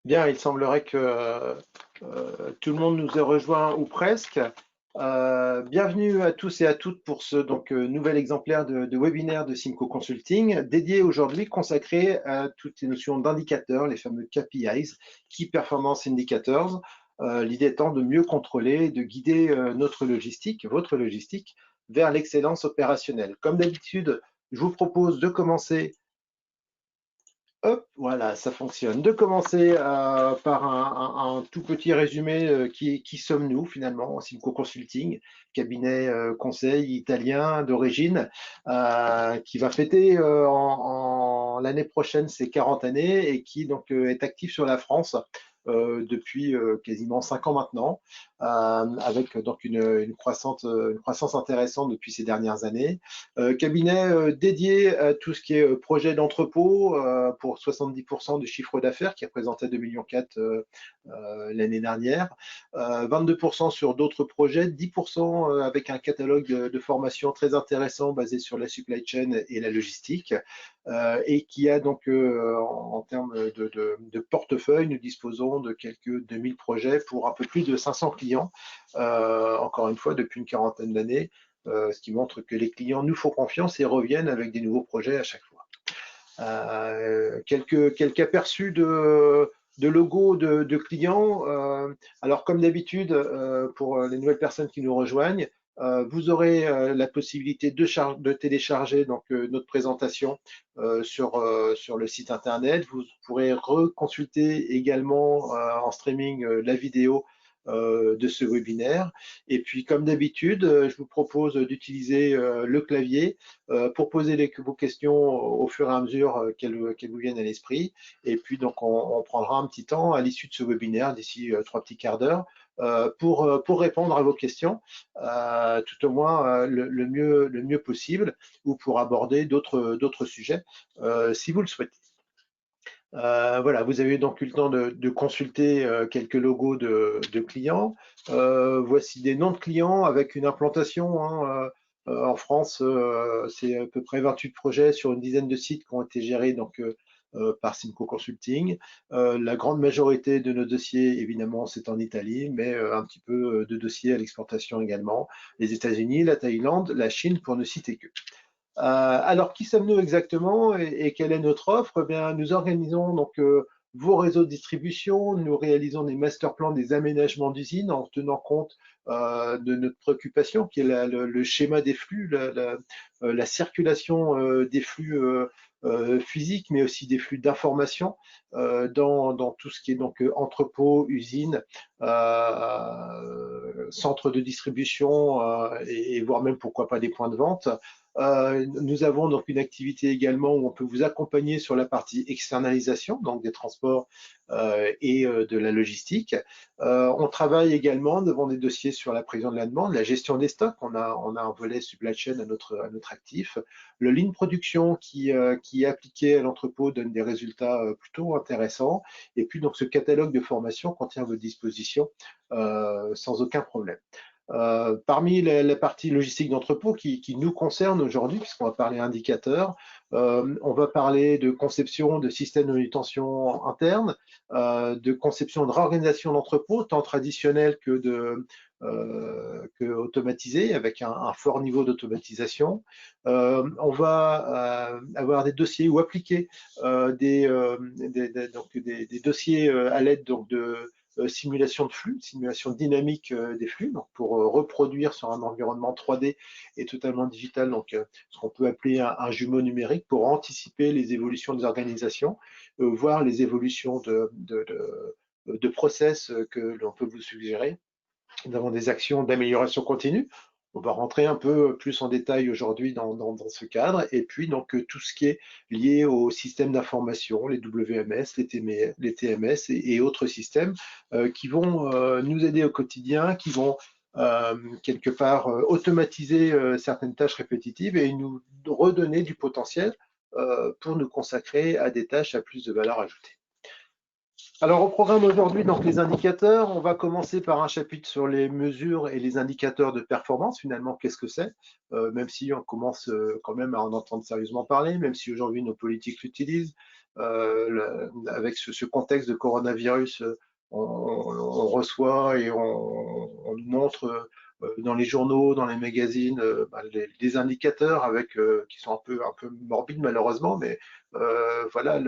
Bien, il semblerait que tout le monde nous ait rejoint ou presque. Bienvenue à tous et à toutes pour ce nouvel exemplaire de webinaire de Simco Consulting, dédié aujourd'hui, consacré à toutes ces notions d'indicateurs, les fameux KPIs, Key Performance Indicators. L'idée étant de mieux contrôler, de guider notre logistique, votre logistique, vers l'excellence opérationnelle. Comme d'habitude, je vous propose de commencer. Hop, voilà, ça fonctionne. De commencer par un tout petit résumé qui sommes-nous finalement, Simco Consulting, cabinet conseil italien d'origine, qui va fêter l'année prochaine ses 40 années et qui donc est actif sur la France depuis quasiment 5 ans maintenant, avec donc une croissance intéressante depuis ces dernières années. Cabinet dédié à tout ce qui est projet d'entrepôt pour 70% du chiffre d'affaires qui représentait 2,4 millions l'année dernière, 22% sur d'autres projets, 10% avec un catalogue de formation très intéressant basé sur la supply chain et la logistique, et qui a donc en termes de portefeuille, nous disposons de quelques 2000 projets pour un peu plus de 500 clients, encore une fois depuis une quarantaine d'années, ce qui montre que les clients nous font confiance et reviennent avec des nouveaux projets à chaque fois. Quelques aperçus de logos de clients. Alors, comme d'habitude, pour les nouvelles personnes qui nous rejoignent, vous aurez la possibilité de télécharger notre présentation sur le site internet. Vous pourrez reconsulter également en streaming la vidéo de ce webinaire. Et puis, comme d'habitude, je vous propose d'utiliser le clavier pour poser vos questions au fur et à mesure qu'elles vous viennent à l'esprit. Et puis, donc, on prendra un petit temps à l'issue de ce webinaire, d'ici 3 petits quarts d'heure, pour répondre à vos questions, tout au moins le mieux possible, ou pour aborder d'autres sujets, si vous le souhaitez. Voilà, vous avez donc eu le temps de consulter quelques logos de clients. Voici des noms de clients avec une implantation, hein, en France, c'est à peu près 28 projets sur une dizaine de sites qui ont été gérés par Simco Consulting. La grande majorité de nos dossiers, évidemment, c'est en Italie, mais un petit peu de dossiers à l'exportation également. Les États-Unis, la Thaïlande, la Chine, pour ne citer que. Alors, qui sommes-nous exactement et quelle est notre offre? Eh bien, nous organisons vos réseaux de distribution, nous réalisons des master plans, des aménagements d'usines en tenant compte de notre préoccupation qui est le schéma des flux, la circulation des flux physiques, mais aussi des flux d'informations dans tout ce qui est donc entrepôt, usine, centre de distribution et voire même pourquoi pas des points de vente. Nous avons donc une activité également où on peut vous accompagner sur la partie externalisation, donc des transports et de la logistique. On travaille également devant des dossiers sur la prévision de la demande, la gestion des stocks. On a un volet supply chain à notre actif. Le lean production qui est appliqué à l'entrepôt donne des résultats plutôt intéressants. Et puis donc ce catalogue de formation qu'on tient à votre disposition sans aucun problème. Parmi la partie logistique d'entrepôt qui nous concerne aujourd'hui, puisqu'on va parler indicateurs, on va parler de conception de systèmes de manutention interne, de conception de réorganisation d'entrepôt, tant traditionnel que automatisé, avec un fort niveau d'automatisation. On va avoir des dossiers ou appliquer des dossiers à l'aide de simulation de flux, simulation dynamique des flux, donc pour reproduire sur un environnement 3D et totalement digital, donc ce qu'on peut appeler un jumeau numérique pour anticiper les évolutions des organisations, voir les évolutions de process que l'on peut vous suggérer. Nous avons des actions d'amélioration continue. On va rentrer un peu plus en détail aujourd'hui dans ce cadre. Et puis, donc, tout ce qui est lié au système d'information, les WMS, les TMS et autres systèmes qui vont nous aider au quotidien, qui vont quelque part automatiser certaines tâches répétitives et nous redonner du potentiel pour nous consacrer à des tâches à plus de valeur ajoutée. Alors, au programme aujourd'hui, donc les indicateurs, on va commencer par un chapitre sur les mesures et les indicateurs de performance. Finalement, qu'est-ce que c'est? Même si on commence quand même à en entendre sérieusement parler, même si aujourd'hui nos politiques l'utilisent, avec ce contexte de coronavirus, on reçoit et on nous montre dans les journaux, dans les magazines, des indicateurs qui sont un peu morbides malheureusement, mais voilà,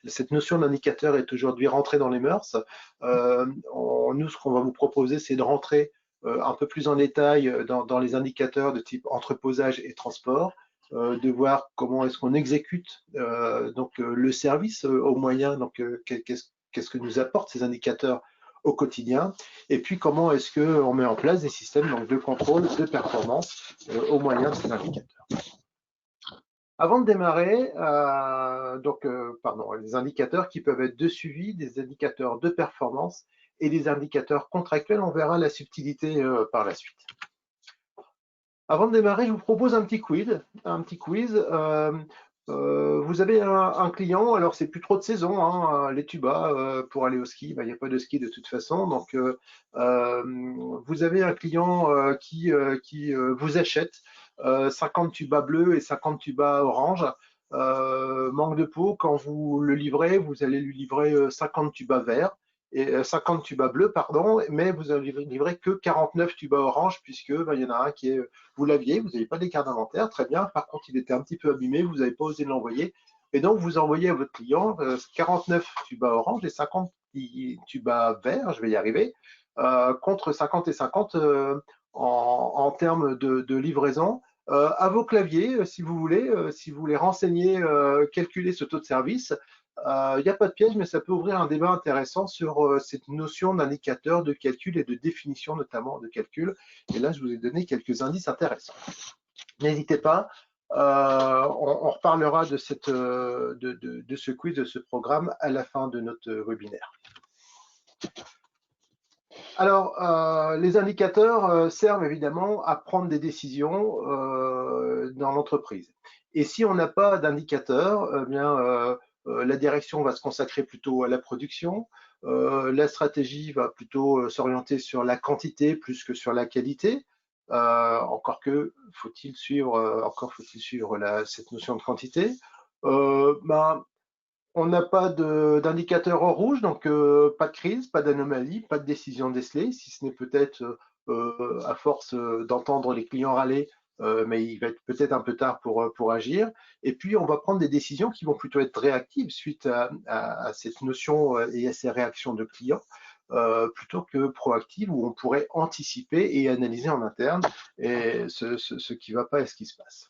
cette notion d'indicateur est aujourd'hui rentrée dans les mœurs. Nous, ce qu'on va vous proposer, c'est de rentrer un peu plus en détail dans les indicateurs de type entreposage et transport, de voir comment est-ce qu'on exécute le service au moyen, qu'est-ce que nous apportent ces indicateurs au quotidien, et puis comment est-ce qu'on met en place des systèmes de contrôle de performance au moyen de ces indicateurs. Avant de démarrer, les indicateurs qui peuvent être de suivi, des indicateurs de performance et des indicateurs contractuels, on verra la subtilité par la suite. Avant de démarrer, je vous propose un petit quiz. Vous avez un client, alors c'est plus trop de saison, hein, les tubas pour aller au ski, il n'y a pas de ski de toute façon, donc vous avez un client qui vous achète 50 tubas bleus et 50 tubas orange. Manque de peau, quand vous le livrez, vous allez lui livrer 50 tubas verts et 50 tubas bleus, pardon, mais vous allez livrer que 49 tubas orange puisque il y en a un qui est, vous l'aviez, vous n'avez pas d'écart d'inventaire, très bien. Par contre, il était un petit peu abîmé, vous n'avez pas osé l'envoyer, et donc vous envoyez à votre client 49 tubas orange et 50 tubas verts, je vais y arriver, contre 50 et 50 en termes de livraison. À vos claviers, si vous voulez renseigner, calculer ce taux de service. Il n'y a pas de piège, mais ça peut ouvrir un débat intéressant sur cette notion d'indicateur, de calcul et de définition notamment de calcul. Et là, je vous ai donné quelques indices intéressants. N'hésitez pas, on reparlera de ce quiz, de ce programme à la fin de notre webinaire. Alors, les indicateurs servent évidemment à prendre des décisions dans l'entreprise. Et si on n'a pas d'indicateur, la direction va se consacrer plutôt à la production, la stratégie va plutôt s'orienter sur la quantité plus que sur la qualité. Encore faut-il suivre cette notion de quantité. On n'a pas d'indicateur en rouge, donc pas de crise, pas d'anomalie, pas de décision décelée, si ce n'est peut-être à force d'entendre les clients râler, mais il va être peut-être un peu tard pour agir. Et puis, on va prendre des décisions qui vont plutôt être réactives suite à cette notion et à ces réactions de clients, plutôt que proactives où on pourrait anticiper et analyser en interne ce qui ne va pas et ce qui se passe.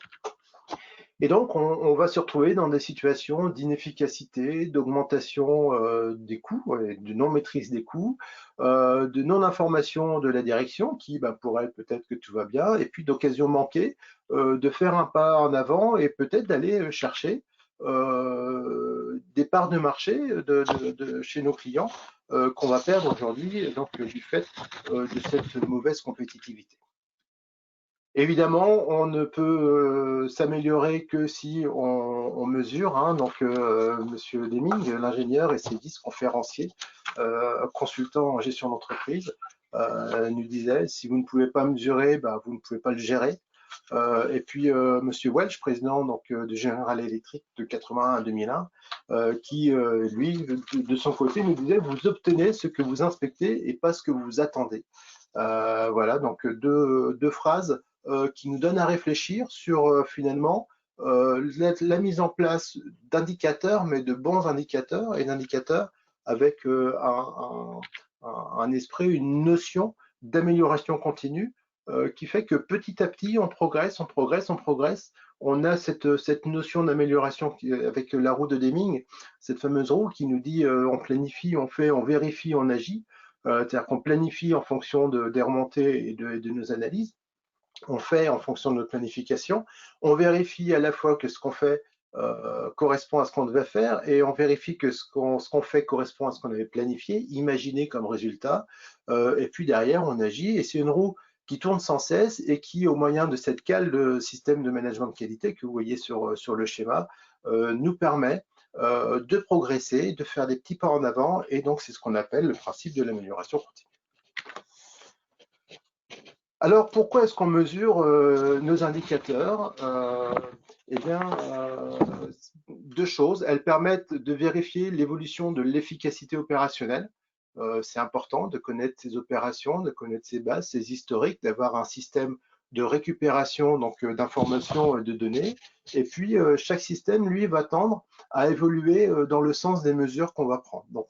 Et donc, on va se retrouver dans des situations d'inefficacité, d'augmentation des coûts, de non-maîtrise des coûts, de non-information de la direction qui, pour elle, peut-être que tout va bien, et puis d'occasion manquée de faire un pas en avant et peut-être d'aller chercher des parts de marché chez nos clients qu'on va perdre aujourd'hui du fait de cette mauvaise compétitivité. Évidemment, on ne peut s'améliorer que si on mesure. Monsieur Deming, l'ingénieur et ses 10 conférenciers, consultants en gestion d'entreprise, nous disaient si vous ne pouvez pas mesurer, vous ne pouvez pas le gérer. Et puis Monsieur Welch, président de General Electric de 81 à 2001, qui lui, de son côté, nous disait vous obtenez ce que vous inspectez et pas ce que vous attendez. Voilà, donc deux phrases qui nous donnent à réfléchir sur finalement la mise en place d'indicateurs, mais de bons indicateurs et d'indicateurs avec un esprit, une notion d'amélioration continue qui fait que petit à petit, on progresse. On a cette notion d'amélioration avec la roue de Deming, cette fameuse roue qui nous dit on planifie, on fait, on vérifie, on agit. C'est-à-dire qu'on planifie en fonction des remontées et de nos analyses. On fait en fonction de notre planification. On vérifie à la fois que ce qu'on fait correspond à ce qu'on devait faire et on vérifie que ce qu'on fait correspond à ce qu'on avait planifié, imaginé comme résultat. Et puis derrière, on agit et c'est une roue qui tourne sans cesse et qui, au moyen de cette cale de système de management de qualité que vous voyez sur le schéma, nous permet de progresser, de faire des petits pas en avant, et donc c'est ce qu'on appelle le principe de l'amélioration continue. Alors pourquoi est-ce qu'on mesure nos indicateurs Eh bien, deux choses. Elles permettent de vérifier l'évolution de l'efficacité opérationnelle. C'est important de connaître ses opérations, de connaître ses bases, ses historiques, d'avoir un système de récupération donc d'informations, de données. Et puis, chaque système, lui, va tendre à évoluer dans le sens des mesures qu'on va prendre. Donc,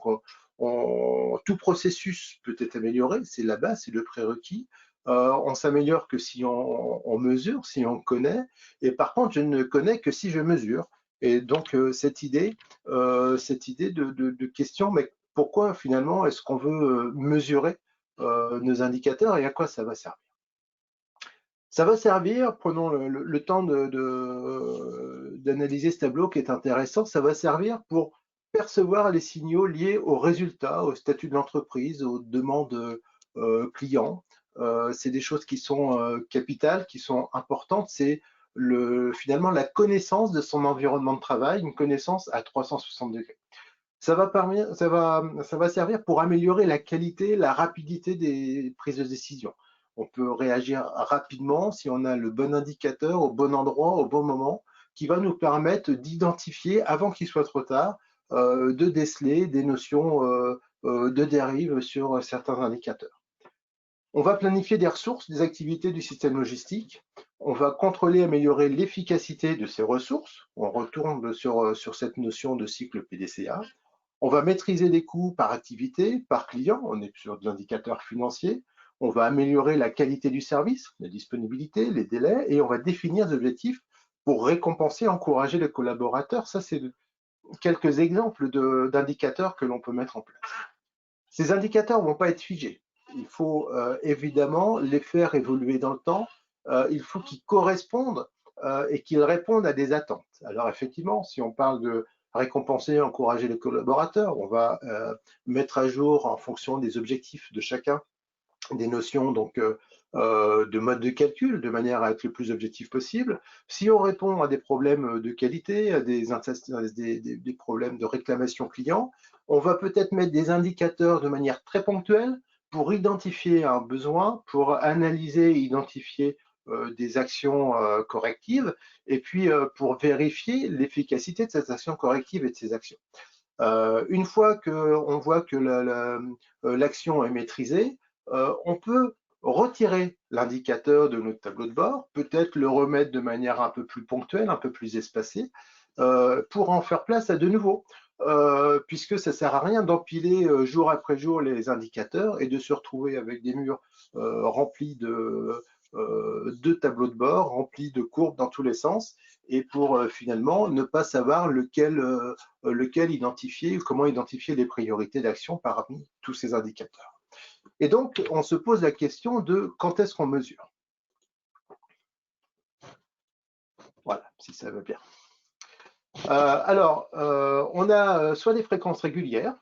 tout processus peut être amélioré, c'est la base, c'est le prérequis. On s'améliore que si on mesure, si on connaît, et par contre, je ne connais que si je mesure. Et donc, cette idée de question, mais pourquoi finalement est-ce qu'on veut mesurer nos indicateurs et à quoi ça va servir? Ça va servir, prenons le temps d'analyser ce tableau qui est intéressant, ça va servir pour percevoir les signaux liés aux résultats, au statut de l'entreprise, aux demandes clients. C'est des choses qui sont capitales, qui sont importantes. C'est finalement la connaissance de son environnement de travail, une connaissance à 360 degrés. Ça va servir pour améliorer la qualité, la rapidité des prises de décision. On peut réagir rapidement si on a le bon indicateur au bon endroit, au bon moment, qui va nous permettre d'identifier, avant qu'il soit trop tard, de déceler des notions de dérive sur certains indicateurs. On va planifier des ressources, des activités du système logistique. On va contrôler, améliorer l'efficacité de ces ressources. On retourne sur cette notion de cycle PDCA. On va maîtriser les coûts par activité, par client, on est sur des indicateurs financiers. On va améliorer la qualité du service, la disponibilité, les délais, et on va définir des objectifs pour récompenser, encourager les collaborateurs. Ça, c'est quelques exemples d'indicateurs que l'on peut mettre en place. Ces indicateurs ne vont pas être figés. Il faut évidemment les faire évoluer dans le temps. Il faut qu'ils correspondent et qu'ils répondent à des attentes. Alors effectivement, si on parle de récompenser, encourager les collaborateurs, on va mettre à jour en fonction des objectifs de chacun des notions donc de mode de calcul de manière à être le plus objectif possible. Si on répond à des problèmes de qualité, à des problèmes de réclamation client, on va peut-être mettre des indicateurs de manière très ponctuelle pour identifier un besoin, pour analyser et identifier des actions correctives, et puis pour vérifier l'efficacité de cette action corrective et de ces actions. Une fois qu'on voit que l'action est maîtrisée, on peut retirer l'indicateur de notre tableau de bord, peut-être le remettre de manière un peu plus ponctuelle, un peu plus espacée, pour en faire place à de nouveaux. Puisque ça ne sert à rien d'empiler jour après jour les indicateurs et de se retrouver avec des murs remplis de tableaux de bord, remplis de courbes dans tous les sens, et pour finalement ne pas savoir lequel identifier, comment identifier les priorités d'action parmi tous ces indicateurs. Et donc, on se pose la question de quand est-ce qu'on mesure. Voilà, si ça va bien. On a soit des fréquences régulières,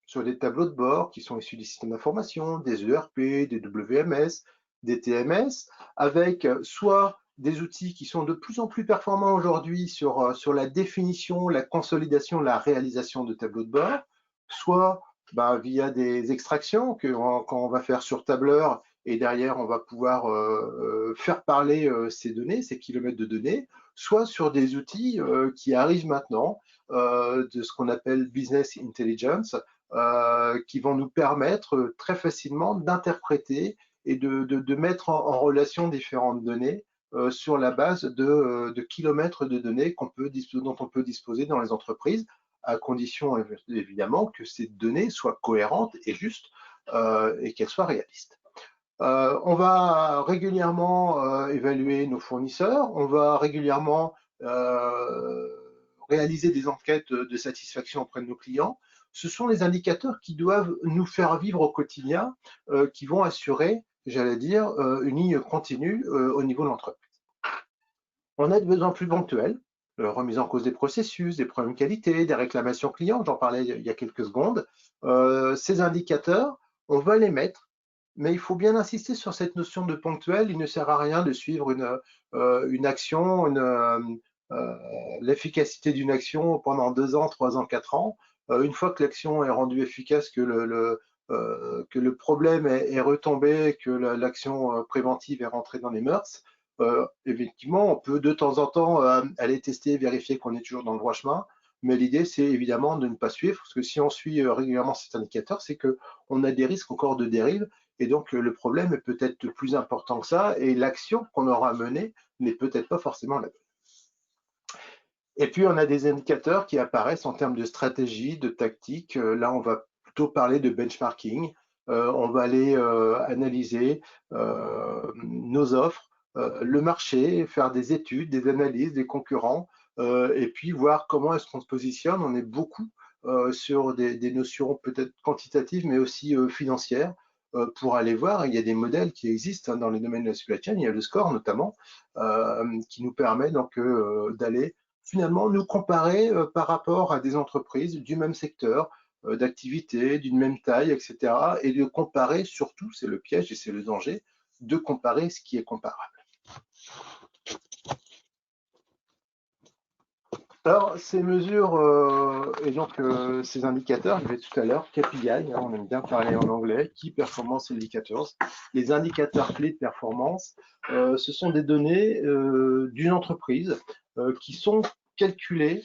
sur des tableaux de bord qui sont issus des systèmes d'information, des ERP, des WMS, des TMS, avec soit des outils qui sont de plus en plus performants aujourd'hui sur la définition, la consolidation, la réalisation de tableaux de bord, soit via des extractions qu'on va faire sur tableur, et derrière on va pouvoir faire parler ces données, ces kilomètres de données, soit sur des outils qui arrivent maintenant, de ce qu'on appelle business intelligence, qui vont nous permettre très facilement d'interpréter et de mettre en relation différentes données sur la base de kilomètres de données dont on peut disposer dans les entreprises, à condition évidemment que ces données soient cohérentes et justes et qu'elles soient réalistes. On va régulièrement évaluer nos fournisseurs, on va régulièrement réaliser des enquêtes de satisfaction auprès de nos clients. Ce sont les indicateurs qui doivent nous faire vivre au quotidien, qui vont assurer, j'allais dire, une ligne continue au niveau de l'entreprise. On a des besoins plus ponctuels, remise en cause des processus, des problèmes de qualité, des réclamations clients, j'en parlais il y a quelques secondes. Ces indicateurs, on va les mettre, mais il faut bien insister sur cette notion de ponctuel. Il ne sert à rien de suivre une action, l'efficacité d'une action pendant 2 ans, 3 ans, 4 ans. Une fois que l'action est rendue efficace, que le problème est retombé, que l'action préventive est rentrée dans les mœurs, Effectivement, on peut de temps en temps aller tester, vérifier qu'on est toujours dans le droit chemin, mais l'idée, c'est évidemment de ne pas suivre, parce que si on suit régulièrement cet indicateur, c'est qu'on a des risques encore de dérive, et donc le problème est peut-être plus important que ça, et l'action qu'on aura menée n'est peut-être pas forcément la bonne. Et puis, on a des indicateurs qui apparaissent en termes de stratégie, de tactique. Là, on va plutôt parler de benchmarking. On va aller analyser nos offres, le marché, faire des études, des analyses des concurrents, et puis voir comment est-ce qu'on se positionne. On est beaucoup sur des notions peut-être quantitatives, mais aussi financières, pour aller voir. Il y a des modèles qui existent dans les domaines de la supply chain. Il y a le score notamment, qui nous permet donc d'aller finalement nous comparer par rapport à des entreprises du même secteur, d'activité, d'une même taille, etc. Et de comparer surtout, c'est le piège et c'est le danger, de comparer ce qui est comparable. Alors, ces mesures et donc ces indicateurs, je vais tout à l'heure, KPI, hein, on aime bien parler en anglais, Key Performance Indicators. Les indicateurs clés de performance, ce sont des données d'une entreprise qui sont calculées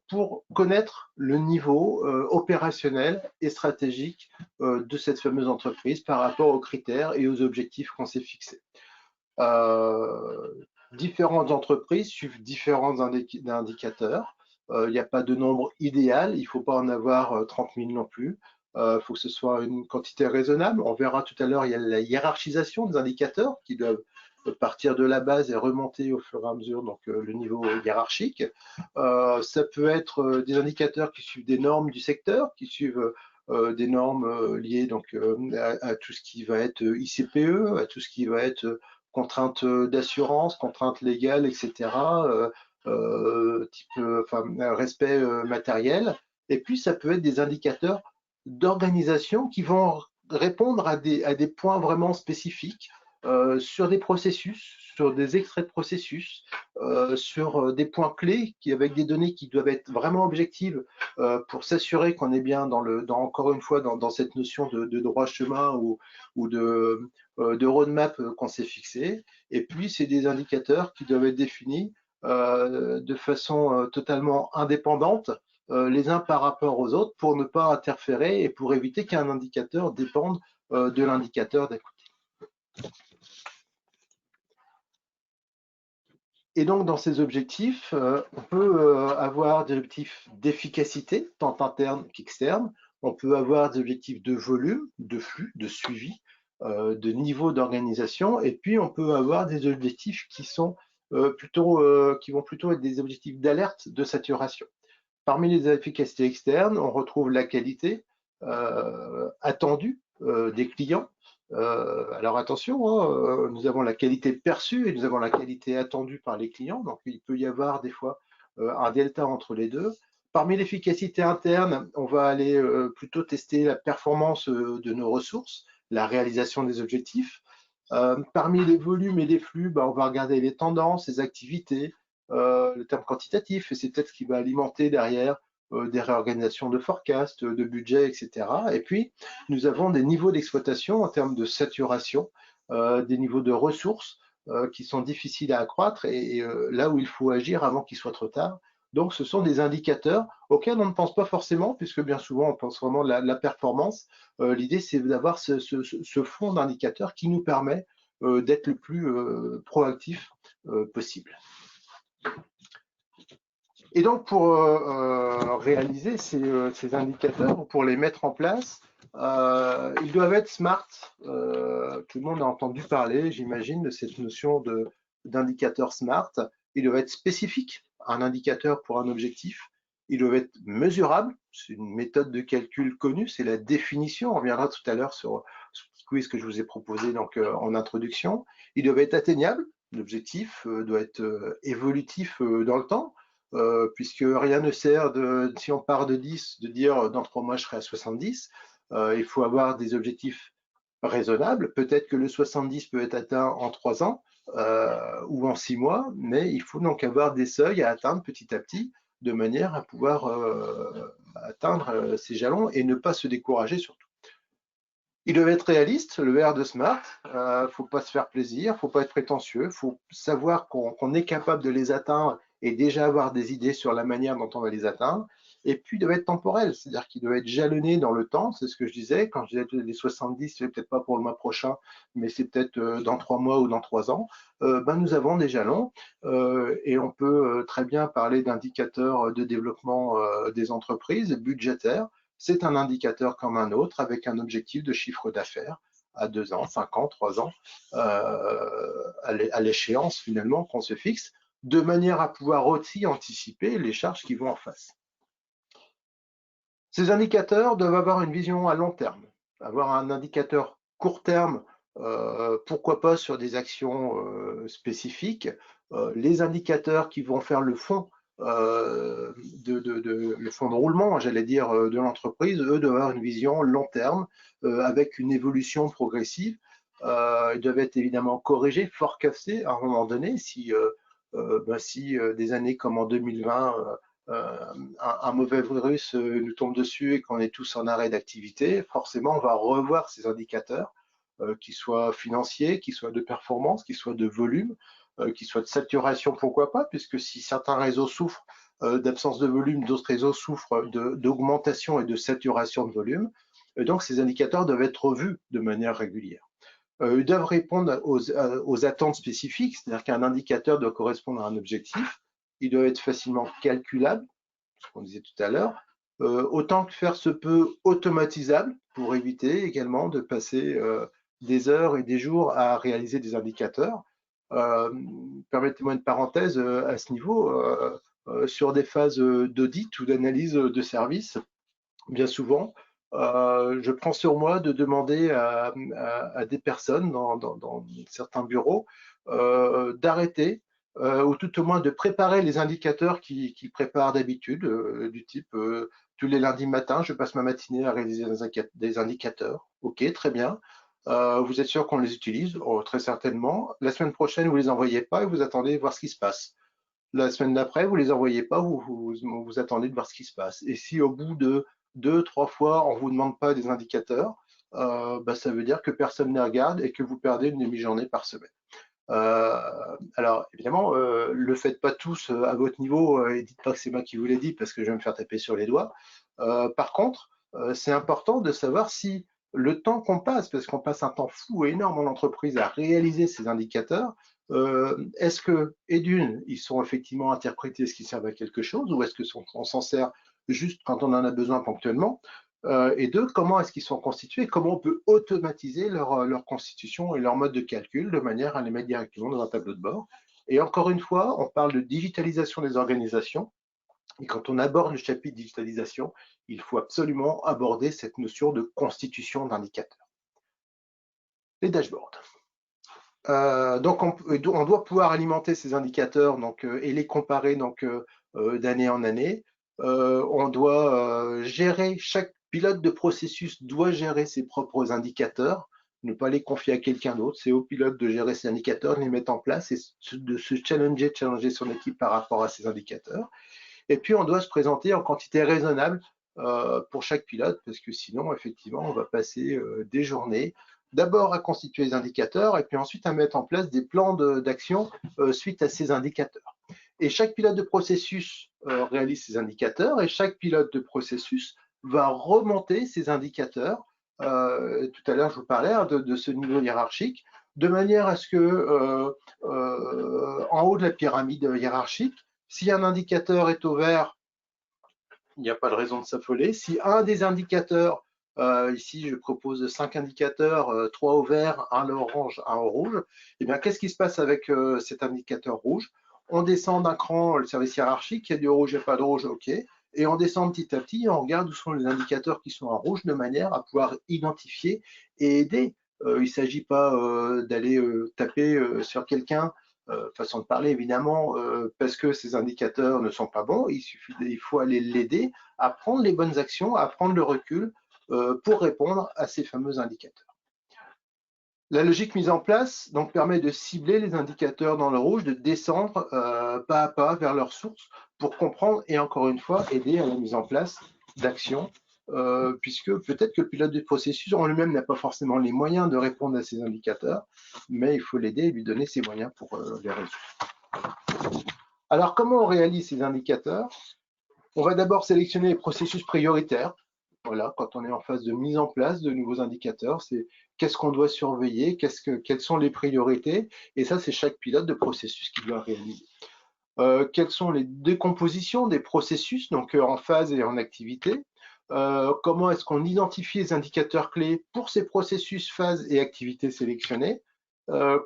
pour connaître le niveau opérationnel et stratégique de cette fameuse entreprise par rapport aux critères et aux objectifs qu'on s'est fixés. Différentes entreprises suivent différents indicateurs. Il n'y a pas de nombre idéal, il ne faut pas en avoir 30 000 non plus. Il faut que ce soit une quantité raisonnable. On verra tout à l'heure, il y a la hiérarchisation des indicateurs qui doivent partir de la base et remonter au fur et à mesure, donc le niveau hiérarchique. Ça peut être des indicateurs qui suivent des normes du secteur, qui suivent des normes liées donc, à tout ce qui va être ICPE, à tout ce qui va être contraintes d'assurance, contraintes légales, etc., respect matériel. Et puis, ça peut être des indicateurs d'organisation qui vont répondre à des points vraiment spécifiques sur des processus, sur des extraits de processus, sur des points clés avec des données qui doivent être vraiment objectives pour s'assurer qu'on est bien encore une fois dans cette notion de droit chemin ou de roadmap qu'on s'est fixé. Et puis, c'est des indicateurs qui doivent être définis de façon totalement indépendante les uns par rapport aux autres pour ne pas interférer et pour éviter qu'un indicateur dépende de l'indicateur d'à côté. Et donc, dans ces objectifs, on peut avoir des objectifs d'efficacité, tant interne qu'externe. On peut avoir des objectifs de volume, de flux, de suivi, de niveau d'organisation. Et puis, on peut avoir des objectifs qui vont plutôt être des objectifs d'alerte de saturation. Parmi les efficacités externes, on retrouve la qualité attendue des clients. Alors attention, hein, nous avons la qualité perçue et nous avons la qualité attendue par les clients, donc il peut y avoir des fois un delta entre les deux. Parmi l'efficacité interne, on va aller plutôt tester la performance de nos ressources, la réalisation des objectifs. Parmi les volumes et les flux, on va regarder les tendances, les activités, le terme quantitatif, et c'est peut-être ce qui va alimenter derrière des réorganisations de forecast, de budget, etc. Et puis, nous avons des niveaux d'exploitation en termes de saturation, des niveaux de ressources qui sont difficiles à accroître et là où il faut agir avant qu'il soit trop tard. Donc, ce sont des indicateurs auxquels on ne pense pas forcément, puisque bien souvent, on pense vraiment de la performance. L'idée, c'est d'avoir ce fond d'indicateurs qui nous permet d'être le plus proactif possible. Et donc, pour réaliser ces indicateurs, pour les mettre en place, ils doivent être smart. Tout le monde a entendu parler, j'imagine, de cette notion d'indicateur smart. Ils doivent être spécifiques, un indicateur pour un objectif. Ils doivent être mesurables. C'est une méthode de calcul connue, c'est la définition. On reviendra tout à l'heure sur ce petit quiz que je vous ai proposé donc, en introduction. Ils doivent être atteignables. L'objectif doit être évolutif dans le temps. Puisque rien ne sert si on part de 10, de dire dans 3 mois je serai à 70. Il faut avoir des objectifs raisonnables. Peut-être que le 70 peut être atteint en 3 ans ou en 6 mois, mais il faut donc avoir des seuils à atteindre petit à petit de manière à pouvoir atteindre ces jalons et ne pas se décourager surtout. Ils doivent être réalistes, le R de SMART. Faut pas se faire plaisir, faut pas être prétentieux, faut savoir qu'on est capable de les atteindre et déjà avoir des idées sur la manière dont on va les atteindre. Et puis, il doit être temporel, c'est-à-dire qu'il doit être jalonné dans le temps. C'est ce que je disais. Quand je disais les 70, c'est peut-être pas pour le mois prochain, mais c'est peut-être dans 3 mois ou dans 3 ans. Nous avons des jalons et on peut très bien parler d'indicateurs de développement des entreprises budgétaires. C'est un indicateur comme un autre avec un objectif de chiffre d'affaires à 2 ans, 5 ans, 3 ans, à l'échéance finalement qu'on se fixe, de manière à pouvoir aussi anticiper les charges qui vont en face. Ces indicateurs doivent avoir une vision à long terme, avoir un indicateur court terme, pourquoi pas sur des actions spécifiques. Les indicateurs qui vont faire le fond le fond de roulement, j'allais dire, de l'entreprise, eux doivent avoir une vision long terme avec une évolution progressive. Ils doivent être évidemment corrigés, forecastés à un moment donné si des années comme en 2020 un mauvais virus nous tombe dessus et qu'on est tous en arrêt d'activité, forcément, on va revoir ces indicateurs, qu'ils soient financiers, qu'ils soient de performance, qu'ils soient de volume, qu'ils soient de saturation, pourquoi pas, puisque si certains réseaux souffrent d'absence de volume, d'autres réseaux souffrent d'augmentation et de saturation de volume. Donc, ces indicateurs doivent être revus de manière régulière. Ils doivent répondre aux attentes spécifiques, c'est-à-dire qu'un indicateur doit correspondre à un objectif. Il doit être facilement calculable, ce qu'on disait tout à l'heure, autant que faire se peut automatisable pour éviter également de passer des heures et des jours à réaliser des indicateurs. Permettez-moi une parenthèse à ce niveau. Sur des phases d'audit ou d'analyse de service, bien souvent, je prends sur moi de demander à des personnes dans certains bureaux d'arrêter ou tout au moins de préparer les indicateurs qu'ils préparent d'habitude, du type tous les lundis matins, je passe ma matinée à réaliser des indicateurs. Ok, très bien. Vous êtes sûr qu'on les utilise? Oh, très certainement. La semaine prochaine, vous les envoyez pas et vous attendez voir ce qui se passe. La semaine d'après, vous les envoyez pas, vous attendez de voir ce qui se passe. Et si au bout de 2, 3 fois, on vous demande pas des indicateurs, ça veut dire que personne ne les regarde et que vous perdez une demi-journée par semaine. Alors évidemment, le faites pas tous à votre niveau et dites pas que c'est moi qui vous l'ai dit parce que je vais me faire taper sur les doigts. Par contre, c'est important de savoir si le temps qu'on passe, parce qu'on passe un temps fou et énorme en entreprise à réaliser ces indicateurs, est-ce que, et d'une, ils sont effectivement interprétés, est-ce qu'ils servent à quelque chose, ou est-ce qu'on s'en sert juste quand on en a besoin ponctuellement? Et deux, comment est-ce qu'ils sont constitués? Comment on peut automatiser leur constitution et leur mode de calcul de manière à les mettre directement dans un tableau de bord? Et encore une fois, on parle de digitalisation des organisations. Et quand on aborde le chapitre digitalisation, il faut absolument aborder cette notion de constitution d'indicateurs. Les dashboards. Donc, on doit pouvoir alimenter ces indicateurs et les comparer d'année en année. On doit gérer, chaque pilote de processus doit gérer ses propres indicateurs, ne pas les confier à quelqu'un d'autre. C'est au pilote de gérer ses indicateurs, de les mettre en place et de se challenger son équipe par rapport à ces indicateurs. Et puis, on doit se présenter en quantité raisonnable pour chaque pilote, parce que sinon, effectivement, on va passer des journées d'abord à constituer les indicateurs et puis ensuite à mettre en place des plans d'action suite à ces indicateurs. Et chaque pilote de processus réalise ces indicateurs et chaque pilote de processus va remonter ces indicateurs. Tout à l'heure, je vous parlais de ce niveau hiérarchique, de manière à ce que en haut de la pyramide hiérarchique, si un indicateur est au vert, il n'y a pas de raison de s'affoler. Si un des indicateurs, ici je propose 5 indicateurs, 3 au vert, 1 orange, 1 au rouge, eh bien qu'est-ce qui se passe avec cet indicateur rouge? On descend d'un cran le service hiérarchique, il y a du rouge, il n'y a pas de rouge, ok. Et on descend petit à petit, on regarde où sont les indicateurs qui sont en rouge de manière à pouvoir identifier et aider. Il ne s'agit pas d'aller taper sur quelqu'un, façon de parler évidemment, parce que ces indicateurs ne sont pas bons, il faut aller l'aider à prendre les bonnes actions, à prendre le recul pour répondre à ces fameux indicateurs. La logique mise en place donc permet de cibler les indicateurs dans le rouge, de descendre pas à pas vers leur source pour comprendre et encore une fois aider à la mise en place d'actions puisque peut-être que le pilote de processus en lui-même n'a pas forcément les moyens de répondre à ces indicateurs, mais il faut l'aider et lui donner ses moyens pour les résoudre. Alors, comment on réalise ces indicateurs? On va d'abord sélectionner les processus prioritaires. Voilà, quand on est en phase de mise en place de nouveaux indicateurs, c'est qu'est-ce qu'on doit surveiller, quelles sont les priorités, et ça, c'est chaque pilote de processus qui doit réaliser. Quelles sont les décompositions des processus, donc en phase et en activité. Comment est-ce qu'on identifie les indicateurs clés pour ces processus, phases et activités sélectionnées.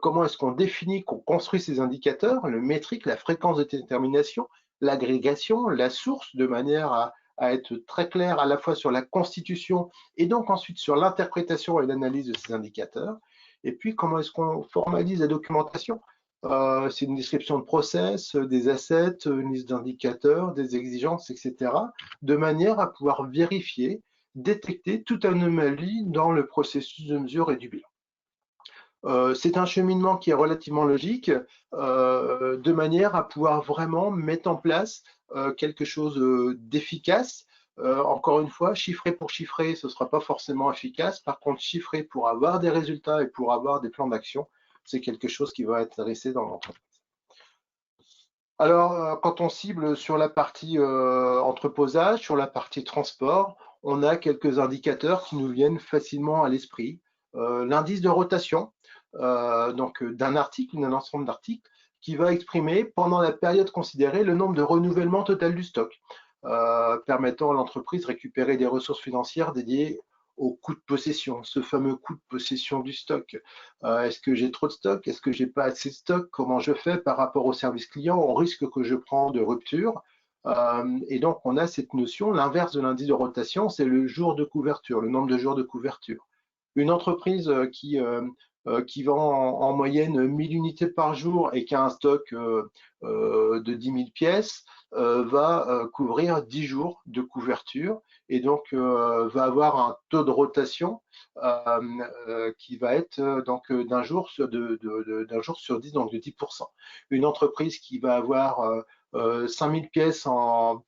Comment est-ce qu'on définit, qu'on construit ces indicateurs, le métrique, la fréquence de détermination, l'agrégation, la source, de manière à être très clair à la fois sur la constitution et donc ensuite sur l'interprétation et l'analyse de ces indicateurs. Et puis, comment est-ce qu'on formalise la documentation? C'est une description de process, des assets, une liste d'indicateurs, des exigences, etc., de manière à pouvoir vérifier, détecter toute anomalie dans le processus de mesure et du bilan. C'est un cheminement qui est relativement logique, de manière à pouvoir vraiment mettre en place quelque chose d'efficace. Encore une fois, chiffrer pour chiffrer, ce ne sera pas forcément efficace. Par contre, chiffrer pour avoir des résultats et pour avoir des plans d'action, c'est quelque chose qui va intéresser dans l'entreprise. Alors, quand on cible sur la partie entreposage, sur la partie transport, on a quelques indicateurs qui nous viennent facilement à l'esprit. L'indice de rotation, donc d'un article, d'un ensemble d'articles, qui va exprimer pendant la période considérée le nombre de renouvellements total du stock, permettant à l'entreprise de récupérer des ressources financières dédiées au coût de possession, ce fameux coût de possession du stock. Est-ce que j'ai trop de stock? Est-ce que j'ai pas assez de stock? Comment je fais par rapport au service client, au risque que je prends de rupture? Et donc, on a cette notion, l'inverse de l'indice de rotation, c'est le jour de couverture, le nombre de jours de couverture. Une entreprise qui vend en moyenne 1000 unités par jour et qui a un stock de 10 000 pièces, va couvrir 10 jours de couverture et donc va avoir un taux de rotation qui va être donc d'un jour sur 10, donc de 10%. Une entreprise qui va avoir 5000 pièces en